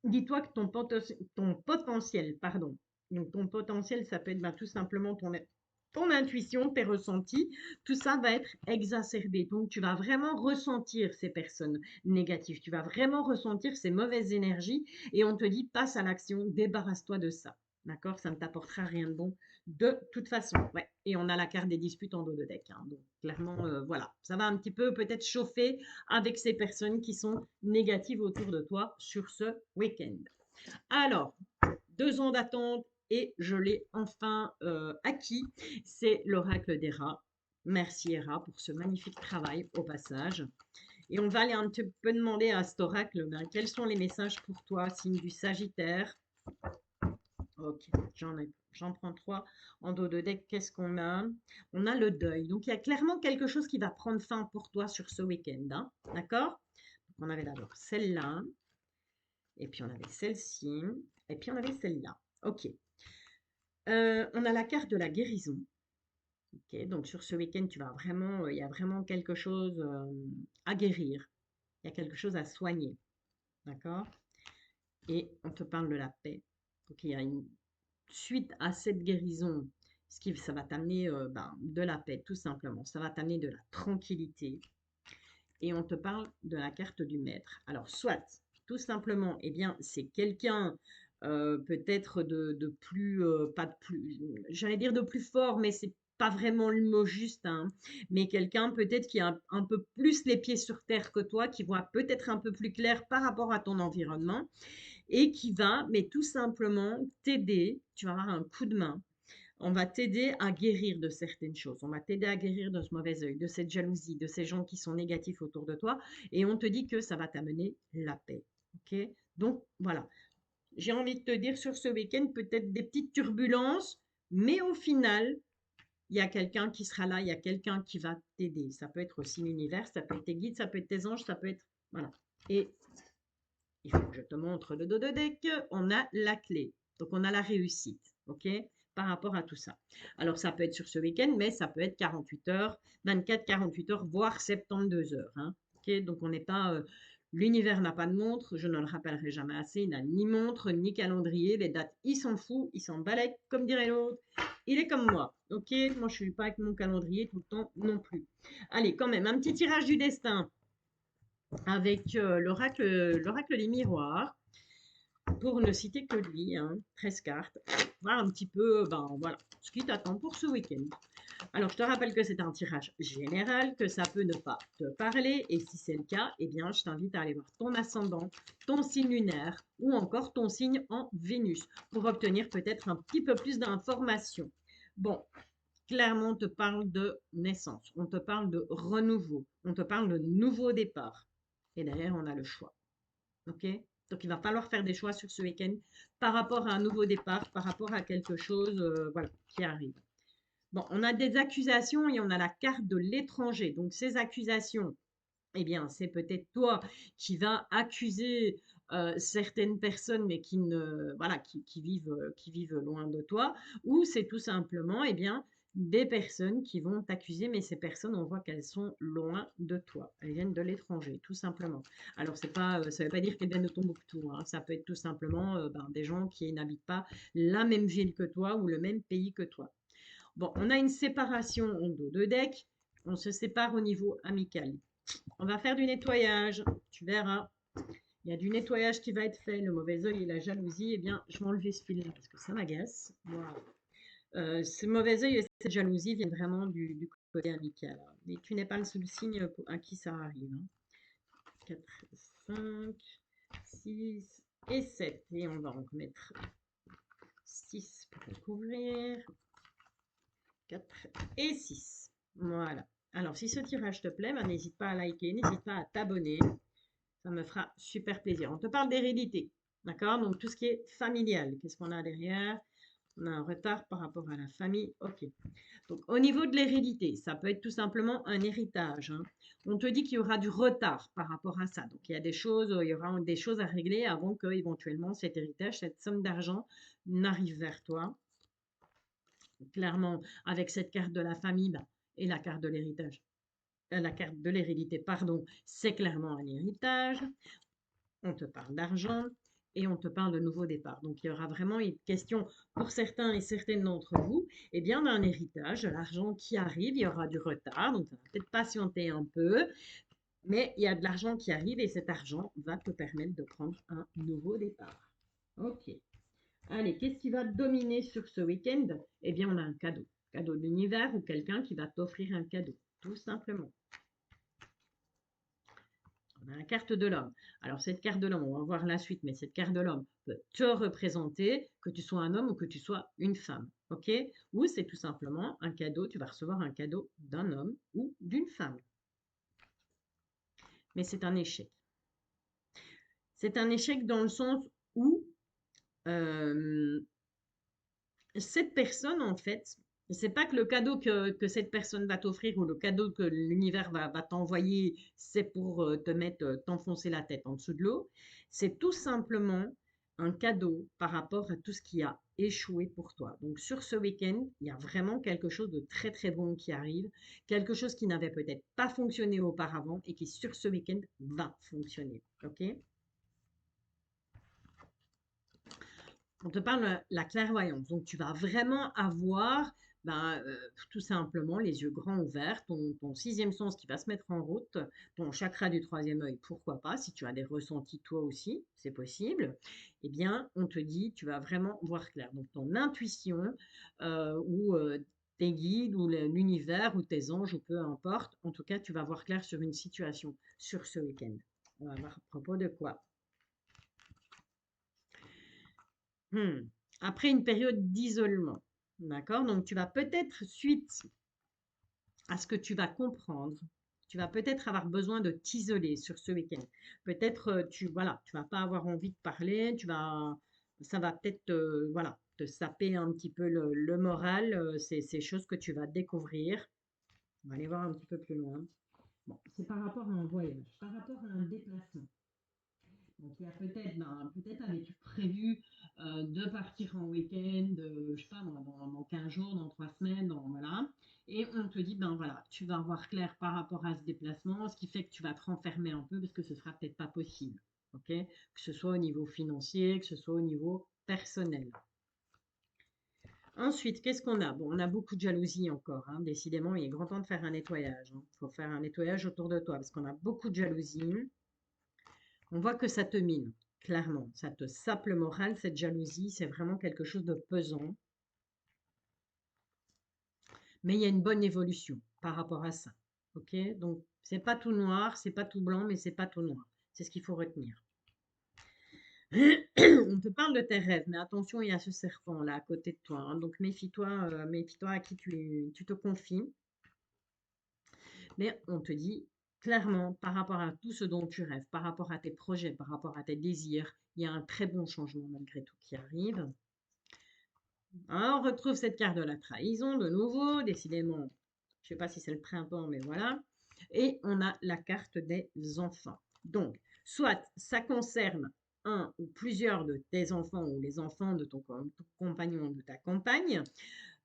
dis-toi que ton potentiel, pardon, donc ton potentiel, ça peut être tout simplement ton intuition, tes ressentis, tout ça va être exacerbé. Donc, tu vas vraiment ressentir ces personnes négatives, tu vas vraiment ressentir ces mauvaises énergies et on te dit passe à l'action, débarrasse-toi de ça. D'accord? Ça ne t'apportera rien de bon de toute façon. Ouais. Et on a la carte des disputes en dos de deck. Hein. Donc, clairement, voilà. Ça va un petit peu peut-être chauffer avec ces personnes qui sont négatives autour de toi sur ce week-end. Alors, 2 ans d'attente et je l'ai enfin acquis. C'est l'oracle des rats. Merci Hera pour ce magnifique travail au passage. Et on va aller un petit peu demander à cet oracle quels sont les messages pour toi, signe du Sagittaire. Ok, j'en prends 3 en dos de deck. Qu'est-ce qu'on a? On a le deuil. Donc, il y a clairement quelque chose qui va prendre fin pour toi sur ce week-end. Hein, d'accord? On avait d'abord celle-là. Et puis, on avait celle-ci. Et puis, on avait celle-là. Ok. On a la carte de la guérison. Ok, donc, sur ce week-end, il y a vraiment quelque chose à guérir. Il y a quelque chose à soigner. D'accord? Et on te parle de la paix. Donc, il y a une suite à cette guérison, ça va t'amener de la paix, tout simplement. Ça va t'amener de la tranquillité. Et on te parle de la carte du maître. Alors, soit, tout simplement, eh bien, c'est quelqu'un peut-être de plus, pas de plus, j'allais dire de plus fort, mais c'est pas vraiment le mot juste, hein, mais quelqu'un peut-être qui a un peu plus les pieds sur terre que toi, qui voit peut-être un peu plus clair par rapport à ton environnement et qui va, mais tout simplement, t'aider. Tu vas avoir un coup de main. On va t'aider à guérir de certaines choses. On va t'aider à guérir de ce mauvais œil, de cette jalousie, de ces gens qui sont négatifs autour de toi. Et on te dit que ça va t'amener la paix. Ok? Donc, voilà. J'ai envie de te dire sur ce week-end, peut-être des petites turbulences, mais au final, il y a quelqu'un qui sera là, il y a quelqu'un qui va t'aider. Ça peut être aussi l'univers, ça peut être tes guides, ça peut être tes anges, ça peut être... Voilà. Et il faut que je te montre le dos de deck, on a la clé. Donc, on a la réussite, ok, par rapport à tout ça. Alors, ça peut être sur ce week-end, mais ça peut être 48 heures, 24, 48 heures, voire 72 heures. Hein, ok, donc, on n'est pas... l'univers n'a pas de montre, je ne le rappellerai jamais assez, il n'a ni montre, ni calendrier, les dates, il s'en fout, il s'en balèque, comme dirait l'autre. Il est comme moi, ok. Moi, je ne suis pas avec mon calendrier tout le temps non plus. Allez, quand même, un petit tirage du destin avec l'oracle des miroirs, pour ne citer que lui, hein, 13 cartes, voir un petit peu voilà, ce qui t'attend pour ce week-end. Alors, je te rappelle que c'est un tirage général, que ça peut ne pas te parler, et si c'est le cas, eh bien, je t'invite à aller voir ton ascendant, ton signe lunaire, ou encore ton signe en Vénus, pour obtenir peut-être un petit peu plus d'informations. Bon, clairement, on te parle de naissance, on te parle de renouveau, on te parle de nouveau départ. Et derrière, on a le choix. Ok? Donc, il va falloir faire des choix sur ce week-end par rapport à un nouveau départ, par rapport à quelque chose voilà, qui arrive. Bon, on a des accusations et on a la carte de l'étranger. Donc, ces accusations, eh bien, c'est peut-être toi qui vas accuser certaines personnes, mais qui ne, voilà, qui vivent loin de toi, ou c'est tout simplement, eh bien, des personnes qui vont t'accuser, mais ces personnes, on voit qu'elles sont loin de toi. Elles viennent de l'étranger, tout simplement. Alors, c'est pas, ça ne veut pas dire qu'elles viennent de Tombouctou, hein. Ça peut être tout simplement ben, des gens qui n'habitent pas la même ville que toi ou le même pays que toi. Bon, on a une séparation en dos de deck. On se sépare au niveau amical. On va faire du nettoyage. Tu verras. Il y a du nettoyage qui va être fait. Le mauvais œil et la jalousie. Eh bien, je vais enlever ce fil-là parce que ça m'agace. Voilà. Ce mauvais œil et cette jalousie viennent vraiment du côté amical. Mais tu n'es pas le seul signe à qui ça arrive. 4, 5, 6 et 7. Et on va en mettre 6 pour le couvrir. 4 et 6. Voilà. Alors, si ce tirage te plaît, ben, n'hésite pas à liker, n'hésite pas à t'abonner. Ça me fera super plaisir. On te parle d'hérédité. D'accord? Donc, tout ce qui est familial. Qu'est-ce qu'on a derrière? On a un retard par rapport à la famille. OK. Donc, au niveau de l'hérédité, ça peut être tout simplement un héritage, hein. On te dit qu'il y aura du retard par rapport à ça. Donc, il y a des choses, il y aura des choses à régler avant que, éventuellement, cet héritage, cette somme d'argent n'arrive vers toi. Clairement, avec cette carte de la famille ben, et la carte de l'héritage, la carte de l'hérédité, pardon, c'est clairement un héritage. On te parle d'argent et on te parle de nouveau départ. Donc, il y aura vraiment une question pour certains et certaines d'entre vous, eh bien, d'un héritage, de l'argent qui arrive, il y aura du retard, donc ça va peut-être patienter un peu, mais il y a de l'argent qui arrive et cet argent va te permettre de prendre un nouveau départ. Ok. Allez, qu'est-ce qui va dominer sur ce week-end? Eh bien, on a un cadeau. Cadeau de l'univers ou quelqu'un qui va t'offrir un cadeau, tout simplement. On a la carte de l'homme. Alors, cette carte de l'homme, on va voir la suite, mais cette carte de l'homme peut te représenter que tu sois un homme ou que tu sois une femme. OK? Ou c'est tout simplement un cadeau, tu vas recevoir un cadeau d'un homme ou d'une femme. Mais c'est un échec. C'est un échec dans le sens où euh, cette personne, en fait, c'est pas que le cadeau que cette personne va t'offrir ou le cadeau que l'univers va t'envoyer, c'est pour te mettre, t'enfoncer la tête en dessous de l'eau. C'est tout simplement un cadeau par rapport à tout ce qui a échoué pour toi. Donc, sur ce week-end, il y a vraiment quelque chose de très, très bon qui arrive, quelque chose qui n'avait peut-être pas fonctionné auparavant et qui, sur ce week-end, va fonctionner. OK? On te parle de la clairvoyance. Donc, tu vas vraiment avoir ben, tout simplement les yeux grands ouverts, ton sixième sens qui va se mettre en route, ton chakra du troisième œil, pourquoi pas, si tu as des ressentis toi aussi, c'est possible. Eh bien, on te dit, tu vas vraiment voir clair. Donc, ton intuition ou tes guides ou l'univers ou tes anges ou peu importe, en tout cas, tu vas voir clair sur une situation sur ce week-end. On va voir à propos de quoi. Hmm. Après une période d'isolement, d'accord? Donc, tu vas peut-être, suite à ce que tu vas comprendre, tu vas peut-être avoir besoin de t'isoler sur ce week-end. Peut-être, voilà, tu vas pas avoir envie de parler, ça va peut-être, voilà, te saper un petit peu le moral, ces choses que tu vas découvrir. On va aller voir un petit peu plus loin. Bon, c'est par rapport à un voyage, par rapport à un déplacement. Donc, il y a peut-être, ben, peut-être avais-tu prévu de partir en week-end, je sais pas, dans 15 jours, dans 3 semaines, voilà. Et on te dit, ben voilà, tu vas voir clair par rapport à ce déplacement, ce qui fait que tu vas te renfermer un peu parce que ce sera peut-être pas possible. OK? Que ce soit au niveau financier, que ce soit au niveau personnel. Ensuite, qu'est-ce qu'on a? Bon, on a beaucoup de jalousie encore, hein. Décidément, il est grand temps de faire un nettoyage, hein. Il faut faire un nettoyage autour de toi parce qu'on a beaucoup de jalousie. On voit que ça te mine, clairement. Ça te sape le moral, cette jalousie. C'est vraiment quelque chose de pesant. Mais il y a une bonne évolution par rapport à ça. OK? Donc, c'est pas tout noir, c'est pas tout blanc, mais c'est pas tout noir. C'est ce qu'il faut retenir. On te parle de tes rêves, mais attention, il y a ce serpent là à côté de toi, hein. Donc, méfie-toi, méfie-toi à qui tu te confies. Mais on te dit clairement, par rapport à tout ce dont tu rêves, par rapport à tes projets, par rapport à tes désirs, Il y a un très bon changement malgré tout qui arrive. Ah, on retrouve cette carte de la trahison de nouveau, décidément. Je ne sais pas si c'est le printemps, mais voilà. Et on a la carte des enfants. Donc, soit ça concerne un ou plusieurs de tes enfants ou les enfants de ton compagnon ou de ta compagne.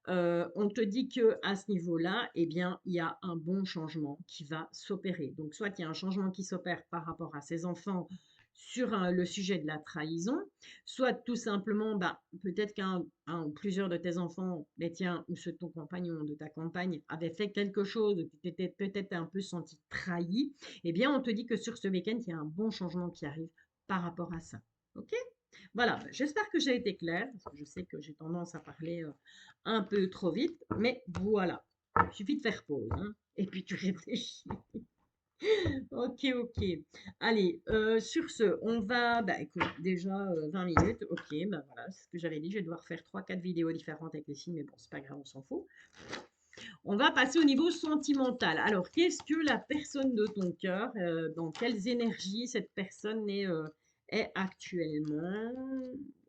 On te dit que à ce niveau-là, eh bien, il y a un bon changement qui va s'opérer. Donc, soit il y a un changement qui s'opère par rapport à ces enfants sur le sujet de la trahison, soit tout simplement, bah, peut-être qu'un ou plusieurs de tes enfants, les tiens ou ceux de ton compagnon ou de ta compagne, avaient fait quelque chose, tu t'étais peut-être un peu senti trahi, eh bien, on te dit que sur ce week-end, il y a un bon changement qui arrive par rapport à ça. OK? Voilà, bah, j'espère que j'ai été claire, parce que je sais que j'ai tendance à parler un peu trop vite, mais voilà, il suffit de faire pause, hein, et puis tu réfléchis. Ok, ok. Allez, sur ce, on va, bah écoute, déjà 20 minutes, ok, bah voilà, c'est ce que j'avais dit, je vais devoir faire 3 4 vidéos différentes avec les signes, mais bon, c'est pas grave, on s'en fout. On va passer au niveau sentimental. Alors, qu'est-ce que la personne de ton cœur, dans quelles énergies cette personne est actuellement?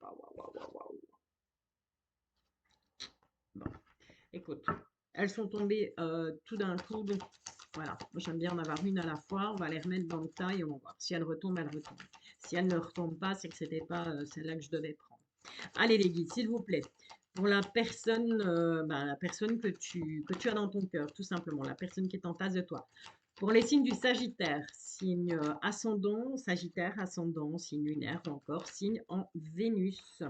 Waouh, waouh, waouh, waouh, waouh. Bon, écoute, elles sont tombées tout d'un coup, donc voilà. Moi, j'aime bien en avoir une à la fois. On va les remettre dans le tas et on va voir. Si elles retombent, elles retombent. Si elles ne retombent pas, c'est que c'était pas celle-là que je devais prendre. Allez les guides, s'il vous plaît. Pour la personne que tu as dans ton cœur, tout simplement, la personne qui est en face de toi. Pour les signes du Sagittaire, signe ascendant, Sagittaire, ascendant, signe lunaire ou encore signe en Vénus.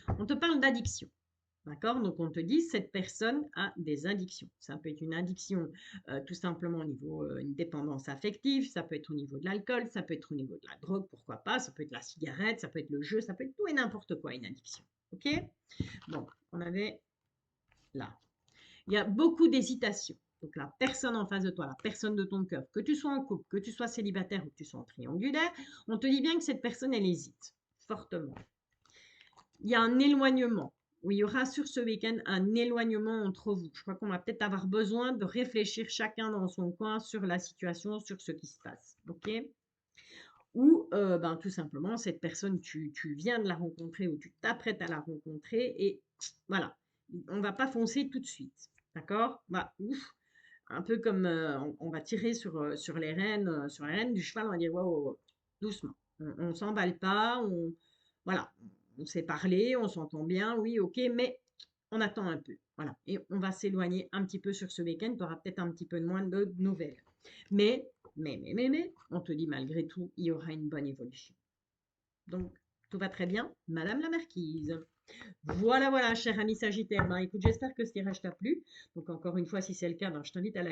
On te parle d'addiction. D'accord? Donc, on te dit, cette personne a des addictions. Ça peut être une addiction tout simplement au niveau une dépendance affective, ça peut être au niveau de l'alcool, ça peut être au niveau de la drogue, pourquoi pas, ça peut être la cigarette, ça peut être le jeu, ça peut être tout et n'importe quoi, une addiction. OK? Bon, on avait là. Il y a beaucoup d'hésitation. Donc, la personne en face de toi, la personne de ton cœur, que tu sois en couple, que tu sois célibataire ou que tu sois en triangulaire, on te dit bien que cette personne, elle hésite fortement. Il y a un éloignement, où il y aura sur ce week-end un éloignement entre vous. Je crois qu'on va peut-être avoir besoin de réfléchir chacun dans son coin sur la situation, sur ce qui se passe. OK? Ou ben, tout simplement, cette personne, tu viens de la rencontrer ou tu t'apprêtes à la rencontrer et voilà, on ne va pas foncer tout de suite. D'accord? Bah, ouf, un peu comme on va tirer sur les rênes du cheval, on va dire wow, doucement. On ne s'emballe pas, voilà, on s'est parlé, on s'entend bien, oui, ok, mais on attend un peu. Voilà, et on va s'éloigner un petit peu sur ce week-end, tu auras peut-être un petit peu moins de nouvelles. Mais, on te dit malgré tout, il y aura une bonne évolution. Donc, tout va très bien, Madame la Marquise. Voilà, voilà, cher ami Sagittaire. Ben, écoute, j'espère que ce tirage t'a plu. Donc, encore une fois, si c'est le cas, ben, je t'invite à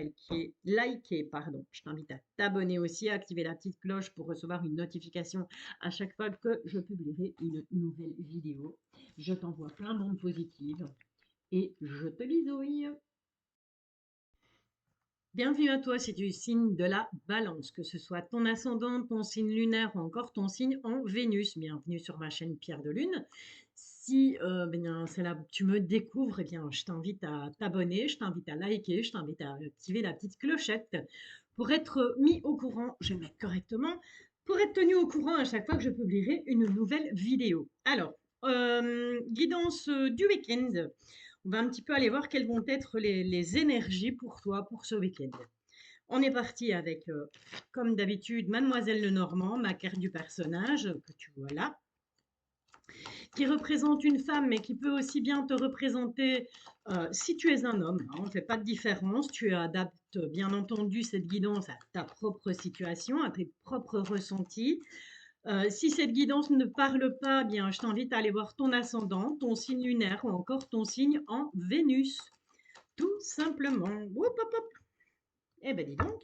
pardon. Je t'invite à t'abonner aussi, à activer la petite cloche pour recevoir une notification à chaque fois que je publierai une nouvelle vidéo. Je t'envoie plein d'ondes positives et je te bisouille. Bienvenue à toi si tu es signe de la balance, que ce soit ton ascendant, ton signe lunaire ou encore ton signe en Vénus. Bienvenue sur ma chaîne Pierre de Lune. Si c'est là que tu me découvres, eh bien, je t'invite à t'abonner, je t'invite à liker, je t'invite à activer la petite clochette pour être mis au courant, je vais mettre correctement, pour être tenu au courant à chaque fois que je publierai une nouvelle vidéo. Alors, guidance du week-end. On va un petit peu aller voir quelles vont être les énergies pour toi pour ce week-end. On est parti avec, comme d'habitude, Mademoiselle Lenormand, ma carte du personnage que tu vois là, qui représente une femme, mais qui peut aussi bien te représenter si tu es un homme. Hein, on ne fait pas de différence. Tu adaptes bien entendu cette guidance à ta propre situation, à tes propres ressentis. Si cette guidance ne parle pas, bien, je t'invite à aller voir ton ascendant, ton signe lunaire ou encore ton signe en Vénus. Tout simplement. Hop, hop, hop. Eh ben dis donc,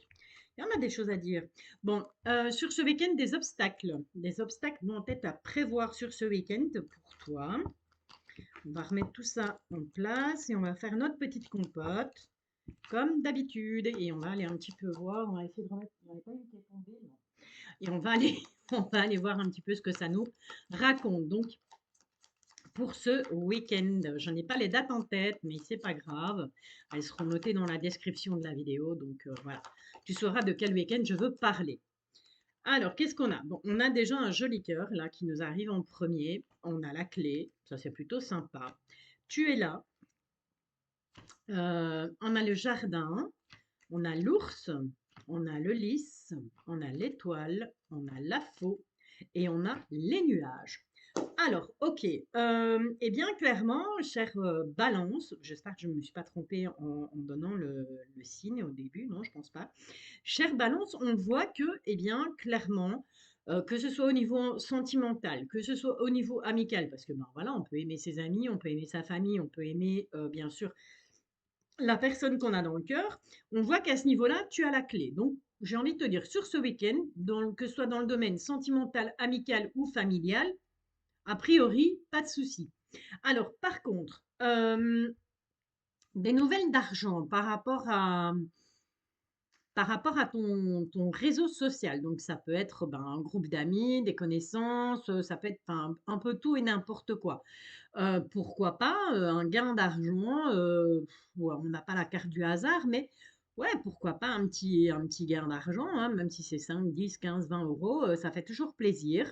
il y en a des choses à dire. Bon, sur ce week-end, des obstacles. Des obstacles vont être à prévoir sur ce week-end pour toi. On va remettre tout ça en place et on va faire notre petite compote, comme d'habitude. Et on va aller un petit peu voir, on va essayer de remettre, on pas une qui est tombée, non. Et on va aller, on va aller voir un petit peu ce que ça nous raconte. Donc, pour ce week-end, je n'ai pas les dates en tête, mais c'est pas grave. Elles seront notées dans la description de la vidéo. Donc, voilà. Tu sauras de quel week-end je veux parler. Alors, qu'est-ce qu'on a? Bon, on a déjà un joli cœur là qui nous arrive en premier. On a la clé, ça c'est plutôt sympa. Tu es là. On a le jardin, on a l'ours, on a le lys, on a l'étoile, on a la faux et on a les nuages. Alors, ok. Eh bien, clairement, chère Balance, j'espère que je ne me suis pas trompée en donnant le signe au début, non, je pense pas. Chère Balance, on voit que, eh bien, clairement, que ce soit au niveau sentimental, que ce soit au niveau amical, parce que ben voilà, on peut aimer ses amis, on peut aimer sa famille, on peut aimer bien sûr la personne qu'on a dans le cœur, on voit qu'à ce niveau-là, tu as la clé. Donc, j'ai envie de te dire, sur ce week-end, que ce soit dans le domaine sentimental, amical ou familial, a priori, pas de souci. Alors, par contre, des nouvelles d'argent par rapport à ton réseau social. Donc, ça peut être ben, un groupe d'amis, des connaissances, ça peut être enfin, un peu tout et n'importe quoi. Pourquoi pas un gain d'argent, ouais, on n'a pas la carte du hasard, mais ouais, pourquoi pas un petit gain d'argent, hein, même si c'est 5, 10, 15, 20 euros, ça fait toujours plaisir.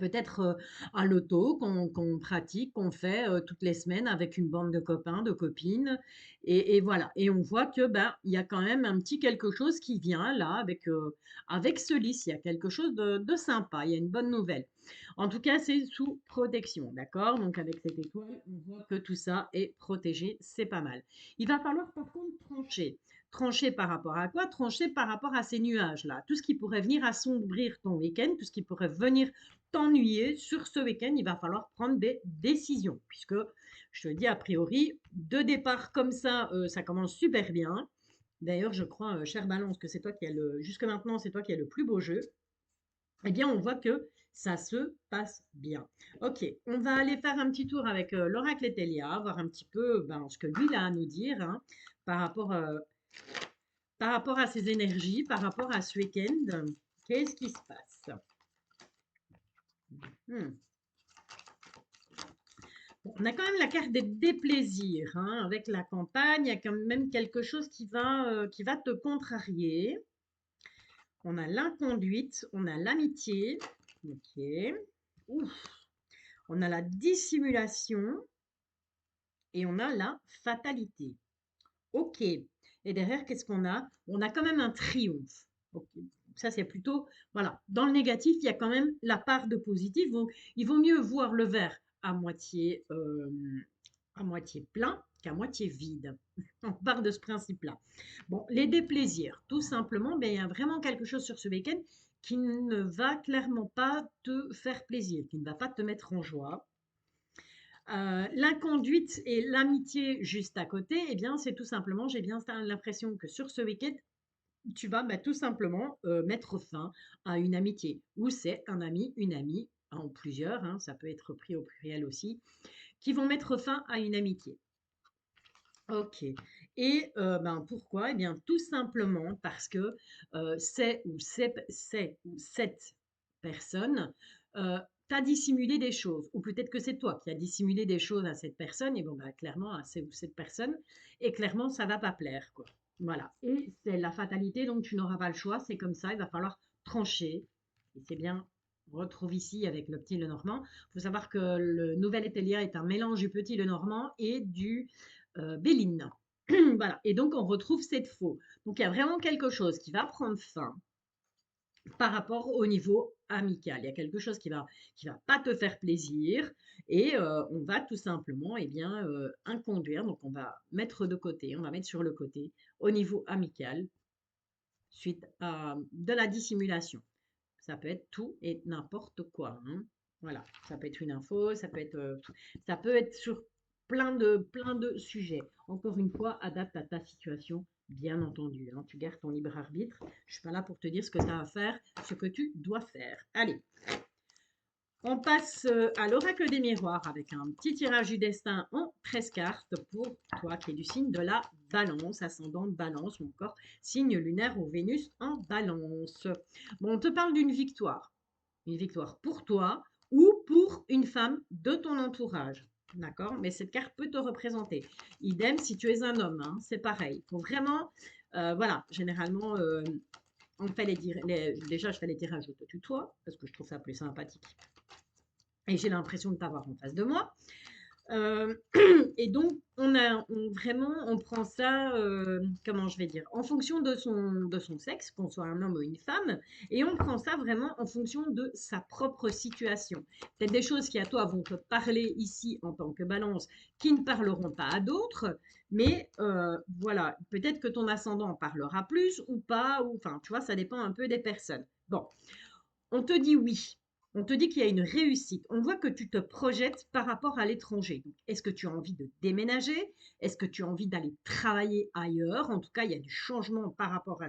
Peut-être un loto qu'on pratique, qu'on fait toutes les semaines avec une bande de copains, de copines. Et voilà. Et on voit que ben, il y a quand même un petit quelque chose qui vient là avec ce lys. Il y a quelque chose de sympa. Il y a une bonne nouvelle. En tout cas, c'est sous protection. D'accord? Donc avec cette étoile, on voit que tout ça est protégé. C'est pas mal. Il va falloir par contre trancher. Trancher par rapport à quoi? Trancher par rapport à ces nuages-là. Tout ce qui pourrait venir assombrir ton week-end, tout ce qui pourrait venir t'ennuyer sur ce week-end, il va falloir prendre des décisions. Puisque, je te dis, a priori, de départ comme ça commence super bien. D'ailleurs, je crois, chère Balance, que c'est toi qui as jusque maintenant, c'est toi qui as le plus beau jeu. Eh bien, on voit que ça se passe bien. Ok, on va aller faire un petit tour avec l'oracle Etelia, voir un petit peu ben, ce que lui il a à nous dire hein, par rapport, euh, par rapport à ses énergies, par rapport à ce week-end. Qu'est-ce qui se passe? Hmm. On a quand même la carte des déplaisirs, hein, avec la campagne, il y a quand même quelque chose qui va te contrarier. On a l'inconduite, on a l'amitié, ok. Ouf. On a la dissimulation et on a la fatalité. Ok. Et derrière, qu'est-ce qu'on a? On a quand même un triomphe. Ok. Ça, c'est plutôt, voilà. Dans le négatif, il y a quand même la part de positif. Donc, il vaut mieux voir le verre à moitié plein qu'à moitié vide. On part de ce principe-là. Bon, les déplaisirs, tout simplement, ben, il y a vraiment quelque chose sur ce week-end qui ne va clairement pas te faire plaisir, qui ne va pas te mettre en joie. L'inconduite et l'amitié juste à côté, eh bien, c'est tout simplement, j'ai bien l'impression que sur ce week-end, tu vas tout simplement mettre fin à une amitié. Ou c'est un ami, une amie, en plusieurs, hein, ça peut être pris au pluriel aussi, qui vont mettre fin à une amitié. Ok. Et ben, pourquoi? Eh bien, tout simplement parce que cette personne t'a dissimulé des choses. Ou peut-être que c'est toi qui as dissimulé des choses à cette personne. Et bon, bah, clairement, à cette personne. Et clairement, ça va pas plaire, quoi. Voilà. Et c'est la fatalité, donc tu n'auras pas le choix. C'est comme ça, il va falloir trancher. Et c'est bien, on retrouve ici avec le petit Lenormand. Il faut savoir que le nouvel Étélia est un mélange du petit Lenormand et du Béline. Voilà. Et donc, on retrouve cette faux. Donc, il y a vraiment quelque chose qui va prendre fin par rapport au niveau amical. Il y a quelque chose qui va pas te faire plaisir et on va tout simplement eh bien, inconduire. Donc, on va mettre de côté, on va mettre sur le côté au niveau amical suite à de la dissimulation. Ça peut être tout et n'importe quoi, hein. Voilà, ça peut être une info, ça peut être sur plein de sujets. Encore une fois, adapte à ta situation, bien entendu, hein. Tu gardes ton libre arbitre. Je suis pas là pour te dire ce que tu as à faire, ce que tu dois faire. Allez, on passe à l'oracle des miroirs avec un petit tirage du destin en 13 cartes pour toi qui es du signe de la balance, ascendant de balance ou encore signe lunaire ou Vénus en balance. Bon, on te parle d'une victoire. Une victoire pour toi ou pour une femme de ton entourage. D'accord? Mais cette carte peut te représenter. Idem si tu es un homme, hein, c'est pareil. Il faut vraiment, voilà, généralement, on fait déjà, je fais les tirages de tutoie, parce que je trouve ça plus sympathique. Et j'ai l'impression de t'avoir en face de moi. Euh, et donc, vraiment, on prend ça, comment je vais dire, en fonction de son sexe, qu'on soit un homme ou une femme, et on prend ça vraiment en fonction de sa propre situation. Peut-être des choses qui à toi vont te parler ici en tant que balance, qui ne parleront pas à d'autres, mais voilà, peut-être que ton ascendant parlera plus ou pas, ou enfin, tu vois, ça dépend un peu des personnes. Bon, on te dit oui. On te dit qu'il y a une réussite. On voit que tu te projettes par rapport à l'étranger. Est-ce que tu as envie de déménager? Est-ce que tu as envie d'aller travailler ailleurs? En tout cas, il y a du changement par rapport à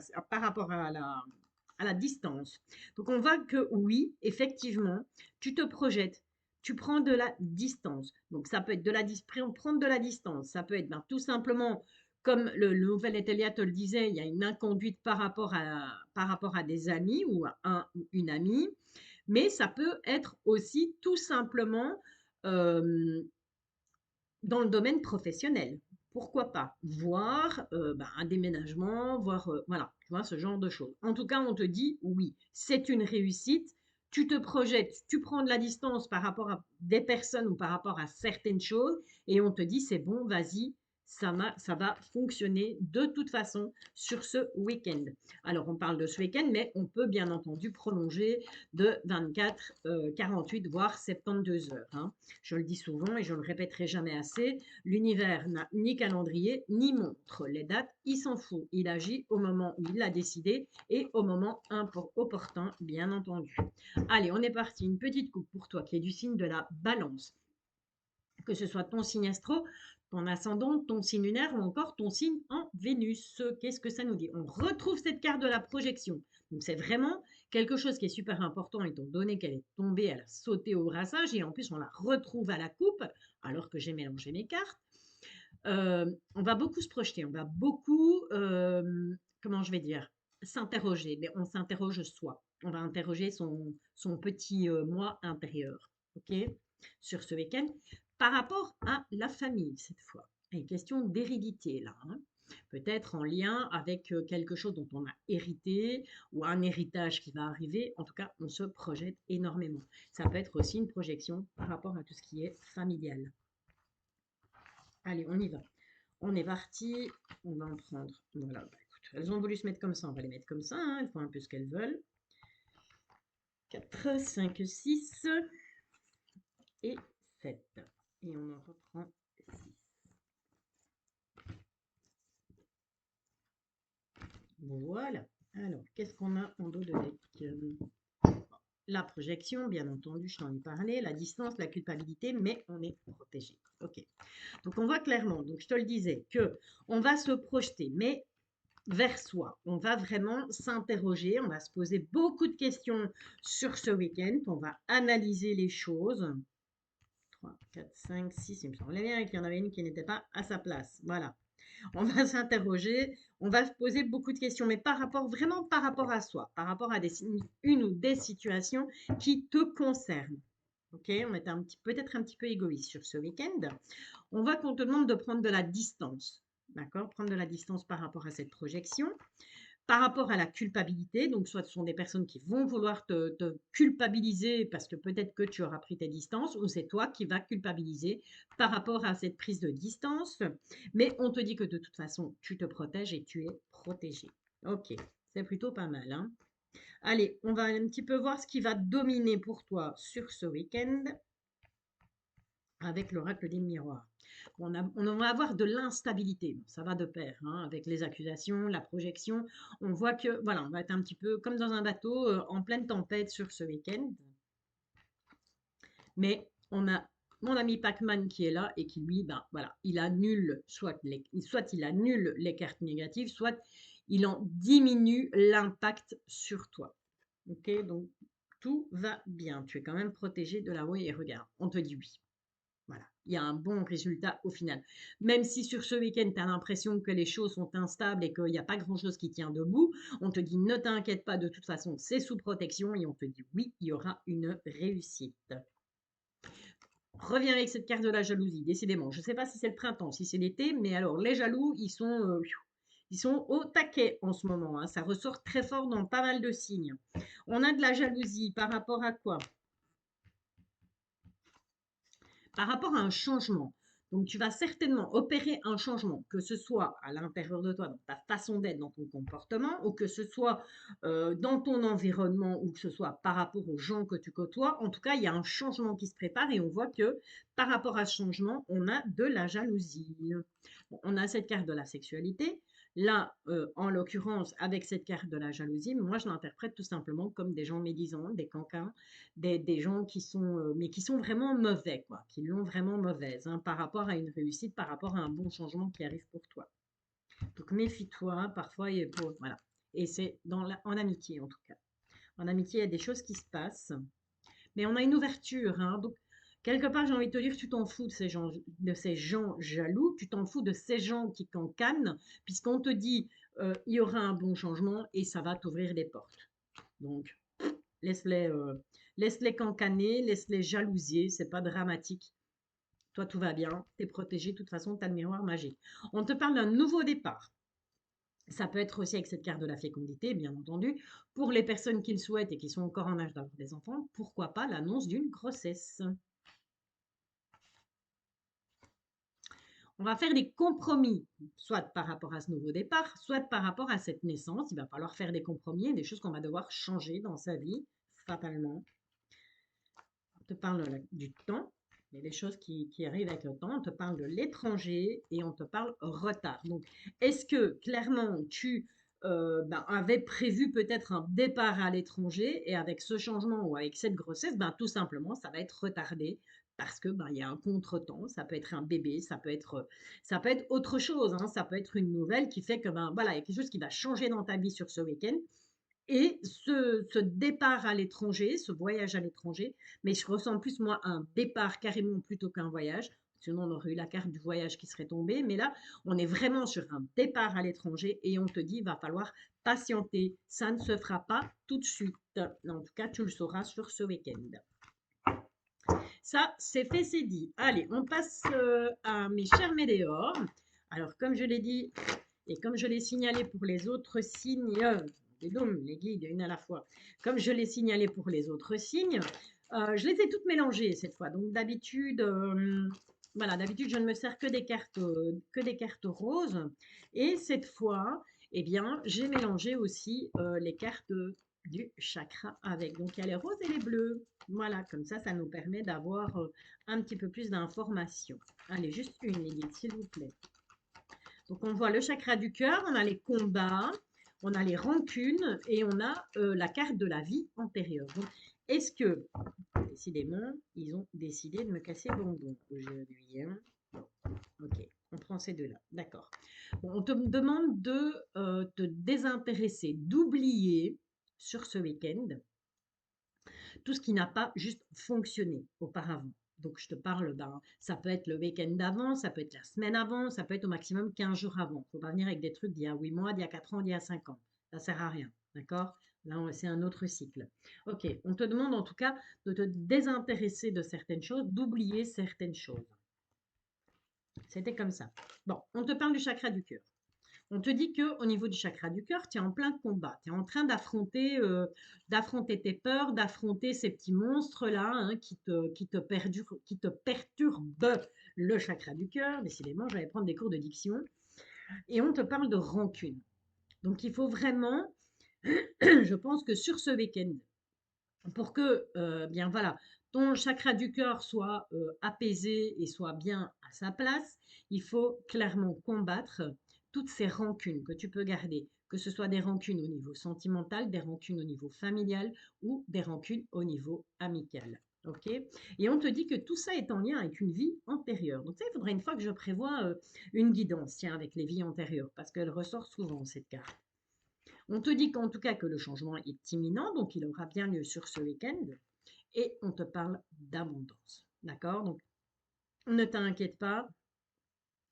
la distance. Donc, on voit que oui, effectivement, tu te projettes. Tu prends de la distance. Donc, ça peut être prendre de la distance. Ça peut être tout simplement, comme le nouvel Etelia te le disait, il y a une inconduite par rapport à des amis ou à un ou une amie, mais ça peut être aussi tout simplement euh, dans le domaine professionnel. Pourquoi pas? Voir un déménagement, voir, voilà, tu vois, ce genre de choses. En tout cas, on te dit oui, c'est une réussite. Tu te projettes, tu prends de la distance par rapport à des personnes ou par rapport à certaines choses et on te dit c'est bon, vas-y, ça va fonctionner de toute façon sur ce week-end. Alors, on parle de ce week-end, mais on peut bien entendu prolonger de 24, 48, voire 72 heures. Hein. Je le dis souvent et je ne le répéterai jamais assez, l'univers n'a ni calendrier ni montre. Les dates, il s'en fout. Il agit au moment où il l'a décidé et au moment opportun, bien entendu. Allez, on est parti. Une petite coupe pour toi qui est du signe de la balance. Que ce soit ton signe astro, ton ascendant, ton signe lunaire ou encore ton signe en Vénus. Qu'est-ce que ça nous dit? On retrouve cette carte de la projection. Donc c'est vraiment quelque chose qui est super important étant donné qu'elle est tombée, elle a sauté au brassage et en plus on la retrouve à la coupe alors que j'ai mélangé mes cartes. On va beaucoup se projeter, on va beaucoup, comment je vais dire, s'interroger, mais on s'interroge soi. On va interroger son petit moi intérieur, ok, sur ce week-end, par rapport à la famille cette fois. Une question d'hérédité là, hein. Peut-être en lien avec quelque chose dont on a hérité ou un héritage qui va arriver. En tout cas, on se projette énormément. Ça peut être aussi une projection par rapport à tout ce qui est familial. Allez, on y va. On est parti. On va en prendre. Voilà. Écoute, elles ont voulu se mettre comme ça. On va les mettre comme ça. Hein. Elles font un peu ce qu'elles veulent. 4, 5, 6 et 7. Et on en reprend 6. Voilà. Alors, qu'est-ce qu'on a en dos de deck? La projection, bien entendu, je t'en ai parlé, la distance, la culpabilité, mais on est protégé. Ok. Donc on voit clairement, donc je te le disais, que on va se projeter, mais vers soi. On va vraiment s'interroger, on va se poser beaucoup de questions sur ce week-end, on va analyser les choses. 3, 4, 5, 6, il me semblait bien qu'il y en avait une qui n'était pas à sa place. Voilà. On va s'interroger, on va se poser beaucoup de questions, mais vraiment par rapport à soi, par rapport à une ou des situations qui te concernent. Ok, on est peut-être un petit peu égoïste sur ce week-end. On voit qu'on te demande de prendre de la distance. D'accord? Prendre de la distance par rapport à cette projection. Par rapport à la culpabilité, donc soit ce sont des personnes qui vont vouloir te culpabiliser parce que peut-être que tu auras pris tes distances, ou c'est toi qui vas culpabiliser par rapport à cette prise de distance. Mais on te dit que de toute façon, tu te protèges et tu es protégé. Ok, c'est plutôt pas mal. Hein. Allez, on va un petit peu voir ce qui va dominer pour toi sur ce week-end avec l'oracle des miroirs. On va avoir de l'instabilité, ça va de pair, hein, avec les accusations, la projection. On voit que, voilà, on va être un petit peu comme dans un bateau en pleine tempête sur ce week-end. Mais on a mon ami Pac-Man qui est là et qui, lui, ben, voilà, il annule, soit il annule les cartes négatives, soit il en diminue l'impact sur toi. Ok, donc tout va bien. Tu es quand même protégé de là-haut et regarde, on te dit oui. Voilà, il y a un bon résultat au final. Même si sur ce week-end, tu as l'impression que les choses sont instables et qu'il n'y a pas grand-chose qui tient debout, on te dit ne t'inquiète pas, de toute façon, c'est sous protection et on te dit oui, il y aura une réussite. Reviens avec cette carte de la jalousie, décidément. Je ne sais pas si c'est le printemps, si c'est l'été, mais alors les jaloux, Ils sont au taquet en ce moment, hein. Ça ressort très fort dans pas mal de signes. On a de la jalousie par rapport à quoi? Par rapport à un changement. Donc, tu vas certainement opérer un changement, que ce soit à l'intérieur de toi, dans ta façon d'être, dans ton comportement, ou que ce soit dans ton environnement, ou que ce soit par rapport aux gens que tu côtoies. En tout cas, il y a un changement qui se prépare et on voit que par rapport à ce changement, on a de la jalousie. Bon, on a cette carte de la sexualité. Là, en l'occurrence, avec cette carte de la jalousie, moi, je l'interprète tout simplement comme des gens médisants, des cancans, des gens qui sont, mais qui sont vraiment mauvais, quoi, qui l'ont vraiment mauvaise, hein, par rapport à une réussite, par rapport à un bon changement qui arrive pour toi. Donc méfie-toi, parfois, voilà. Et c'est en amitié, en tout cas. En amitié, il y a des choses qui se passent, mais on a une ouverture, hein, donc quelque part, j'ai envie de te dire, tu t'en fous de ces gens jaloux, tu t'en fous de ces gens qui cancanent, puisqu'on te dit, il y aura un bon changement et ça va t'ouvrir des portes. Donc, laisse-les laisse-les cancaner, laisse-les jalousier, c'est pas dramatique. Toi, tout va bien, tu es protégé, de toute façon, tu as le miroir magique. On te parle d'un nouveau départ. Ça peut être aussi avec cette carte de la fécondité, bien entendu. Pour les personnes qui le souhaitent et qui sont encore en âge d'avoir des enfants, pourquoi pas l'annonce d'une grossesse. On va faire des compromis, soit par rapport à ce nouveau départ, soit par rapport à cette naissance. Il va falloir faire des compromis, des choses qu'on va devoir changer dans sa vie, fatalement. On te parle du temps, il y a des choses qui arrivent avec le temps. On te parle de l'étranger et on te parle retard. Donc, est-ce que clairement tu avais prévu peut-être un départ à l'étranger et avec ce changement ou avec cette grossesse, tout simplement, ça va être retardé parce que il y a un contretemps. Ça peut être un bébé, ça peut être autre chose, hein. Ça peut être une nouvelle qui fait que voilà, il y a quelque chose qui va changer dans ta vie sur ce week-end. Et ce départ à l'étranger, ce voyage à l'étranger, mais je ressens plus, moi, un départ carrément plutôt qu'un voyage. Sinon, on aurait eu la carte du voyage qui serait tombée. Mais là, on est vraiment sur un départ à l'étranger et on te dit, il va falloir patienter. Ça ne se fera pas tout de suite. En tout cas, tu le sauras sur ce week-end. Ça, c'est fait, c'est dit. Allez, on passe à mes chers météores. Alors, comme je l'ai dit, et comme je l'ai signalé pour les autres signes, les dômes, les guides, une à la fois, comme je l'ai signalé pour les autres signes, je les ai toutes mélangées cette fois. Donc d'habitude, voilà, d'habitude je ne me sers que des cartes roses. Et cette fois, eh bien, j'ai mélangé aussi les cartes du chakra avec. Donc il y a les roses et les bleus. Voilà, comme ça nous permet d'avoir un petit peu plus d'informations. Allez, juste une, les guides, s'il vous plaît. Donc, on voit le chakra du cœur, on a les combats, on a les rancunes et on a la carte de la vie antérieure. Donc, est-ce que, décidément, ils ont décidé de me casser le bonbon aujourd'hui, hein? Ok, on prend ces deux-là. D'accord. Bon, on te demande de te désintéresser, d'oublier sur ce week-end tout ce qui n'a pas juste fonctionné auparavant. Donc, je te parle ça peut être le week-end d'avant, ça peut être la semaine avant, ça peut être au maximum 15 jours avant. Il ne faut pas venir avec des trucs d'il y a 8 mois, d'il y a 4 ans, d'il y a 5 ans. Ça ne sert à rien. D'accord? Là, c'est un autre cycle. Ok, on te demande en tout cas de te désintéresser de certaines choses, d'oublier certaines choses. C'était comme ça. Bon, on te parle du chakra du cœur. On te dit que au niveau du chakra du cœur, tu es en plein combat. Tu es en train d'affronter tes peurs, d'affronter ces petits monstres-là, hein, qui te perturbent le chakra du cœur. Décidément, je vais prendre des cours de diction. Et on te parle de rancune. Donc, il faut vraiment, je pense que sur ce week-end, pour que, bien voilà, ton chakra du cœur soit apaisé et soit bien à sa place, il faut clairement combattre toutes ces rancunes que tu peux garder, que ce soit des rancunes au niveau sentimental, des rancunes au niveau familial ou des rancunes au niveau amical. Ok? Et on te dit que tout ça est en lien avec une vie antérieure. Donc ça, il faudrait une fois que je prévois une guidance, tiens, avec les vies antérieures, parce qu'elle ressort souvent, cette carte. On te dit qu'en tout cas que le changement est imminent, donc il aura bien lieu sur ce week-end, et on te parle d'abondance. D'accord? Donc, ne t'inquiète pas,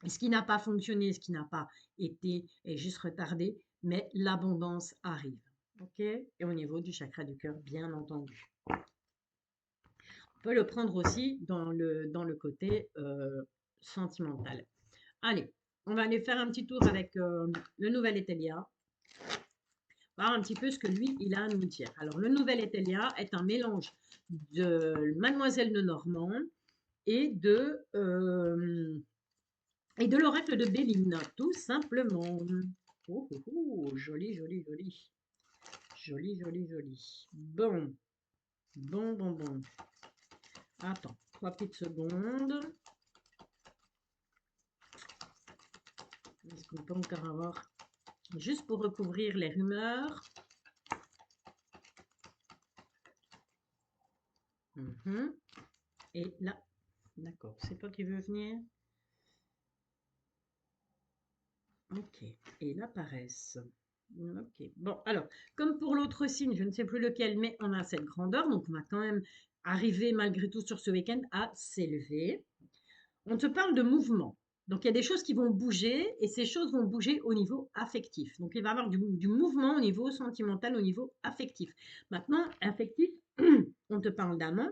ce qui n'a pas fonctionné, ce qui n'a pas été est juste retardé, mais l'abondance arrive. Ok? Et au niveau du chakra du cœur, bien entendu. On peut le prendre aussi dans le côté sentimental. Allez, on va aller faire un petit tour avec le nouvel Etelia, voir un petit peu ce que lui, il a à nous dire. Alors, le nouvel Etelia est un mélange de Mademoiselle de Normand et de l'oracle de Béline, tout simplement. Oh, oh, oh, joli, joli, joli. Joli, joli, joli. Bon, bon, bon, bon. Attends, 3 petites secondes. Est-ce qu'on peut encore avoir... Juste pour recouvrir les rumeurs. Et là, d'accord, c'est toi qui veux venir. Ok, et la paresse. Ok, bon, alors, comme pour l'autre signe, je ne sais plus lequel, mais on a cette grandeur, donc on va quand même arriver malgré tout sur ce week-end à s'élever. On te parle de mouvement. Donc, il y a des choses qui vont bouger et ces choses vont bouger au niveau affectif. Donc, il va y avoir du mouvement au niveau sentimental, au niveau affectif. Maintenant, affectif, on te parle d'amant.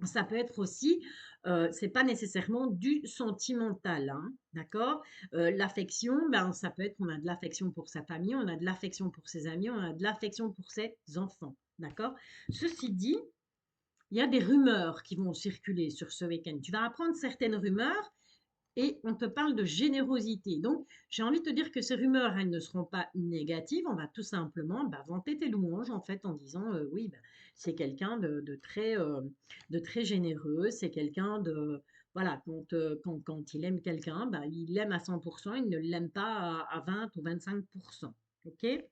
Ça peut être aussi, c'est pas nécessairement du sentimental, hein, d'accord? L'affection, ben, ça peut être, on a de l'affection pour sa famille, on a de l'affection pour ses amis, on a de l'affection pour ses enfants, d'accord? Ceci dit, il y a des rumeurs qui vont circuler sur ce week-end. Tu vas apprendre certaines rumeurs et on te parle de générosité. Donc, j'ai envie de te dire que ces rumeurs, elles ne seront pas négatives. On va tout simplement vanter tes louanges, en fait, en disant, oui, c'est quelqu'un de très généreux, c'est quelqu'un de... Voilà, quand il aime quelqu'un, il l'aime à 100%, il ne l'aime pas à 20 ou 25%. OK?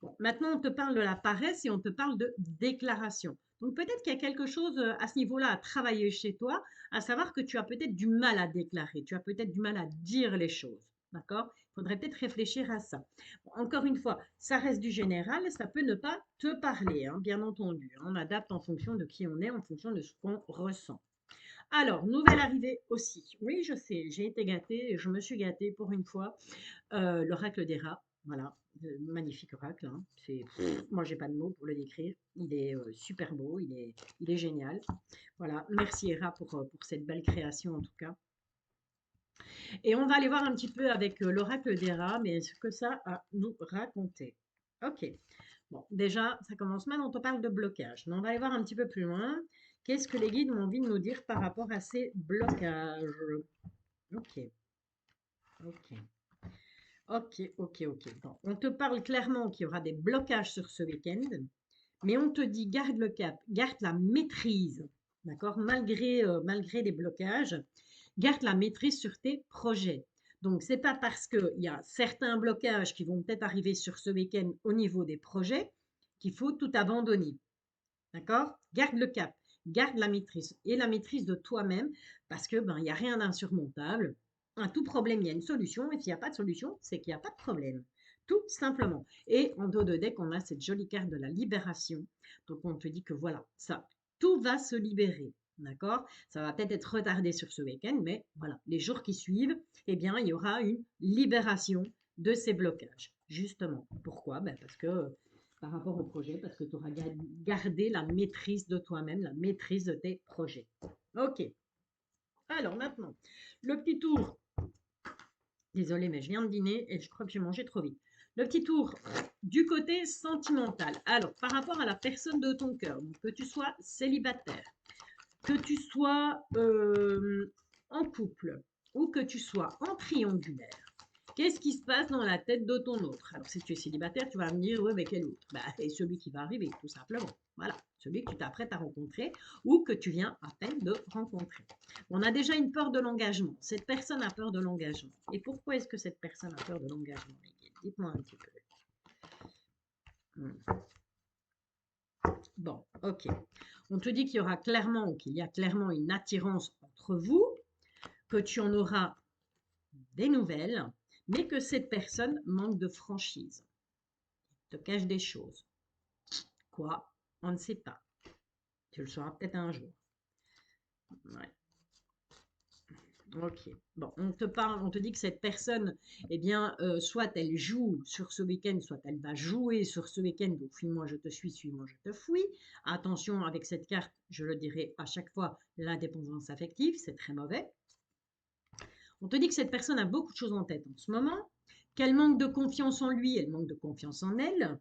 Bon, maintenant, on te parle de la paresse et on te parle de déclaration. Donc, peut-être qu'il y a quelque chose à ce niveau-là à travailler chez toi, à savoir que tu as peut-être du mal à déclarer, tu as peut-être du mal à dire les choses. D'accord? Il faudrait peut-être réfléchir à ça. Bon, encore une fois, ça reste du général, ça peut ne pas te parler, hein, bien entendu. Hein. On adapte en fonction de qui on est, en fonction de ce qu'on ressent. Alors, nouvelle arrivée aussi. Oui, je sais, j'ai été gâtée, je me suis gâtée pour une fois. L'oracle des rats, voilà, magnifique oracle. Hein. Moi, j'ai pas de mots pour le décrire. Il est super beau, il est génial. Voilà, merci Hera pour cette belle création en tout cas. Et on va aller voir un petit peu avec l'oracle des rats, mais ce que ça a à nous raconter. Ok, bon, déjà, ça commence mal, on te parle de blocage. Mais on va aller voir un petit peu plus loin. Qu'est-ce que les guides ont envie de nous dire par rapport à ces blocages? Ok, ok. Ok, ok, ok. Bon, on te parle clairement qu'il y aura des blocages sur ce week-end, mais on te dit garde le cap, garde la maîtrise, d'accord? Malgré les blocages, garde la maîtrise sur tes projets. Donc, c'est pas parce qu'il y a certains blocages qui vont peut-être arriver sur ce week-end au niveau des projets qu'il faut tout abandonner, d'accord? Garde le cap, garde la maîtrise et la maîtrise de toi-même parce que il n'y a rien d'insurmontable. À tout problème, il y a une solution et s'il n'y a pas de solution, c'est qu'il n'y a pas de problème. Tout simplement. Et en dos de deck, on a cette jolie carte de la libération. Donc, on te dit que voilà, ça, tout va se libérer. D'accord? Ça va peut-être être retardé sur ce week-end, mais voilà, les jours qui suivent, eh bien, il y aura une libération de ces blocages. Justement. Pourquoi? Parce que par rapport au projet, parce que tu auras gardé la maîtrise de toi-même, la maîtrise de tes projets. Ok. Alors maintenant, le petit tour. Désolée, mais je viens de dîner et je crois que j'ai mangé trop vite. Le petit tour du côté sentimental. Alors, par rapport à la personne de ton cœur, donc que tu sois célibataire, que tu sois en couple ou que tu sois en triangulaire, qu'est-ce qui se passe dans la tête de ton autre? Alors, si tu es célibataire, tu vas me dire, ouais, mais quel autre? C'est celui qui va arriver, tout simplement. Voilà, celui que tu t'apprêtes à rencontrer ou que tu viens à peine de rencontrer. On a déjà une peur de l'engagement. Cette personne a peur de l'engagement. Et pourquoi est-ce que cette personne a peur de l'engagement? Dites-moi un petit peu. Bon, ok. On te dit qu'il y aura clairement, qu'il y a clairement une attirance entre vous, que tu en auras des nouvelles, mais que cette personne manque de franchise, te cache des choses. Quoi? On ne sait pas. Tu le sauras peut-être un jour. Ouais. Ok. Bon, on te parle, on te dit que cette personne, eh bien, soit elle joue sur ce week-end, soit elle va jouer sur ce week-end. Donc, fuis-moi, je te suis, suis-moi, je te fuis. Attention avec cette carte, je le dirai à chaque fois, l'indépendance affective, c'est très mauvais. On te dit que cette personne a beaucoup de choses en tête en ce moment, qu'elle manque de confiance en lui, elle manque de confiance en elle,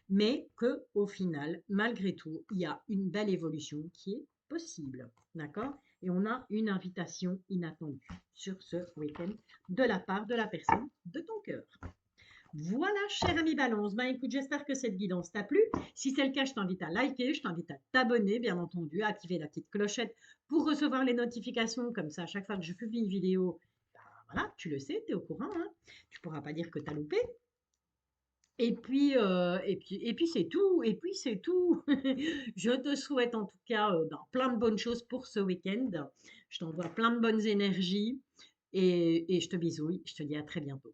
mais que au final, malgré tout, il y a une belle évolution qui est possible. D'accord? Et on a une invitation inattendue sur ce week-end de la part de la personne de ton cœur. Voilà, cher ami Balance. Ben, écoute, j'espère que cette guidance t'a plu. Si c'est le cas, je t'invite à liker, je t'invite à t'abonner, bien entendu, à activer la petite clochette pour recevoir les notifications. Comme ça, à chaque fois que je publie une vidéo, ben, voilà, tu le sais, tu es au courant. Hein. Tu ne pourras pas dire que tu as loupé. Et puis c'est tout. Et puis c'est tout. Je te souhaite en tout cas ben, plein de bonnes choses pour ce week-end. Je t'envoie plein de bonnes énergies et je te bisouille. Je te dis à très bientôt.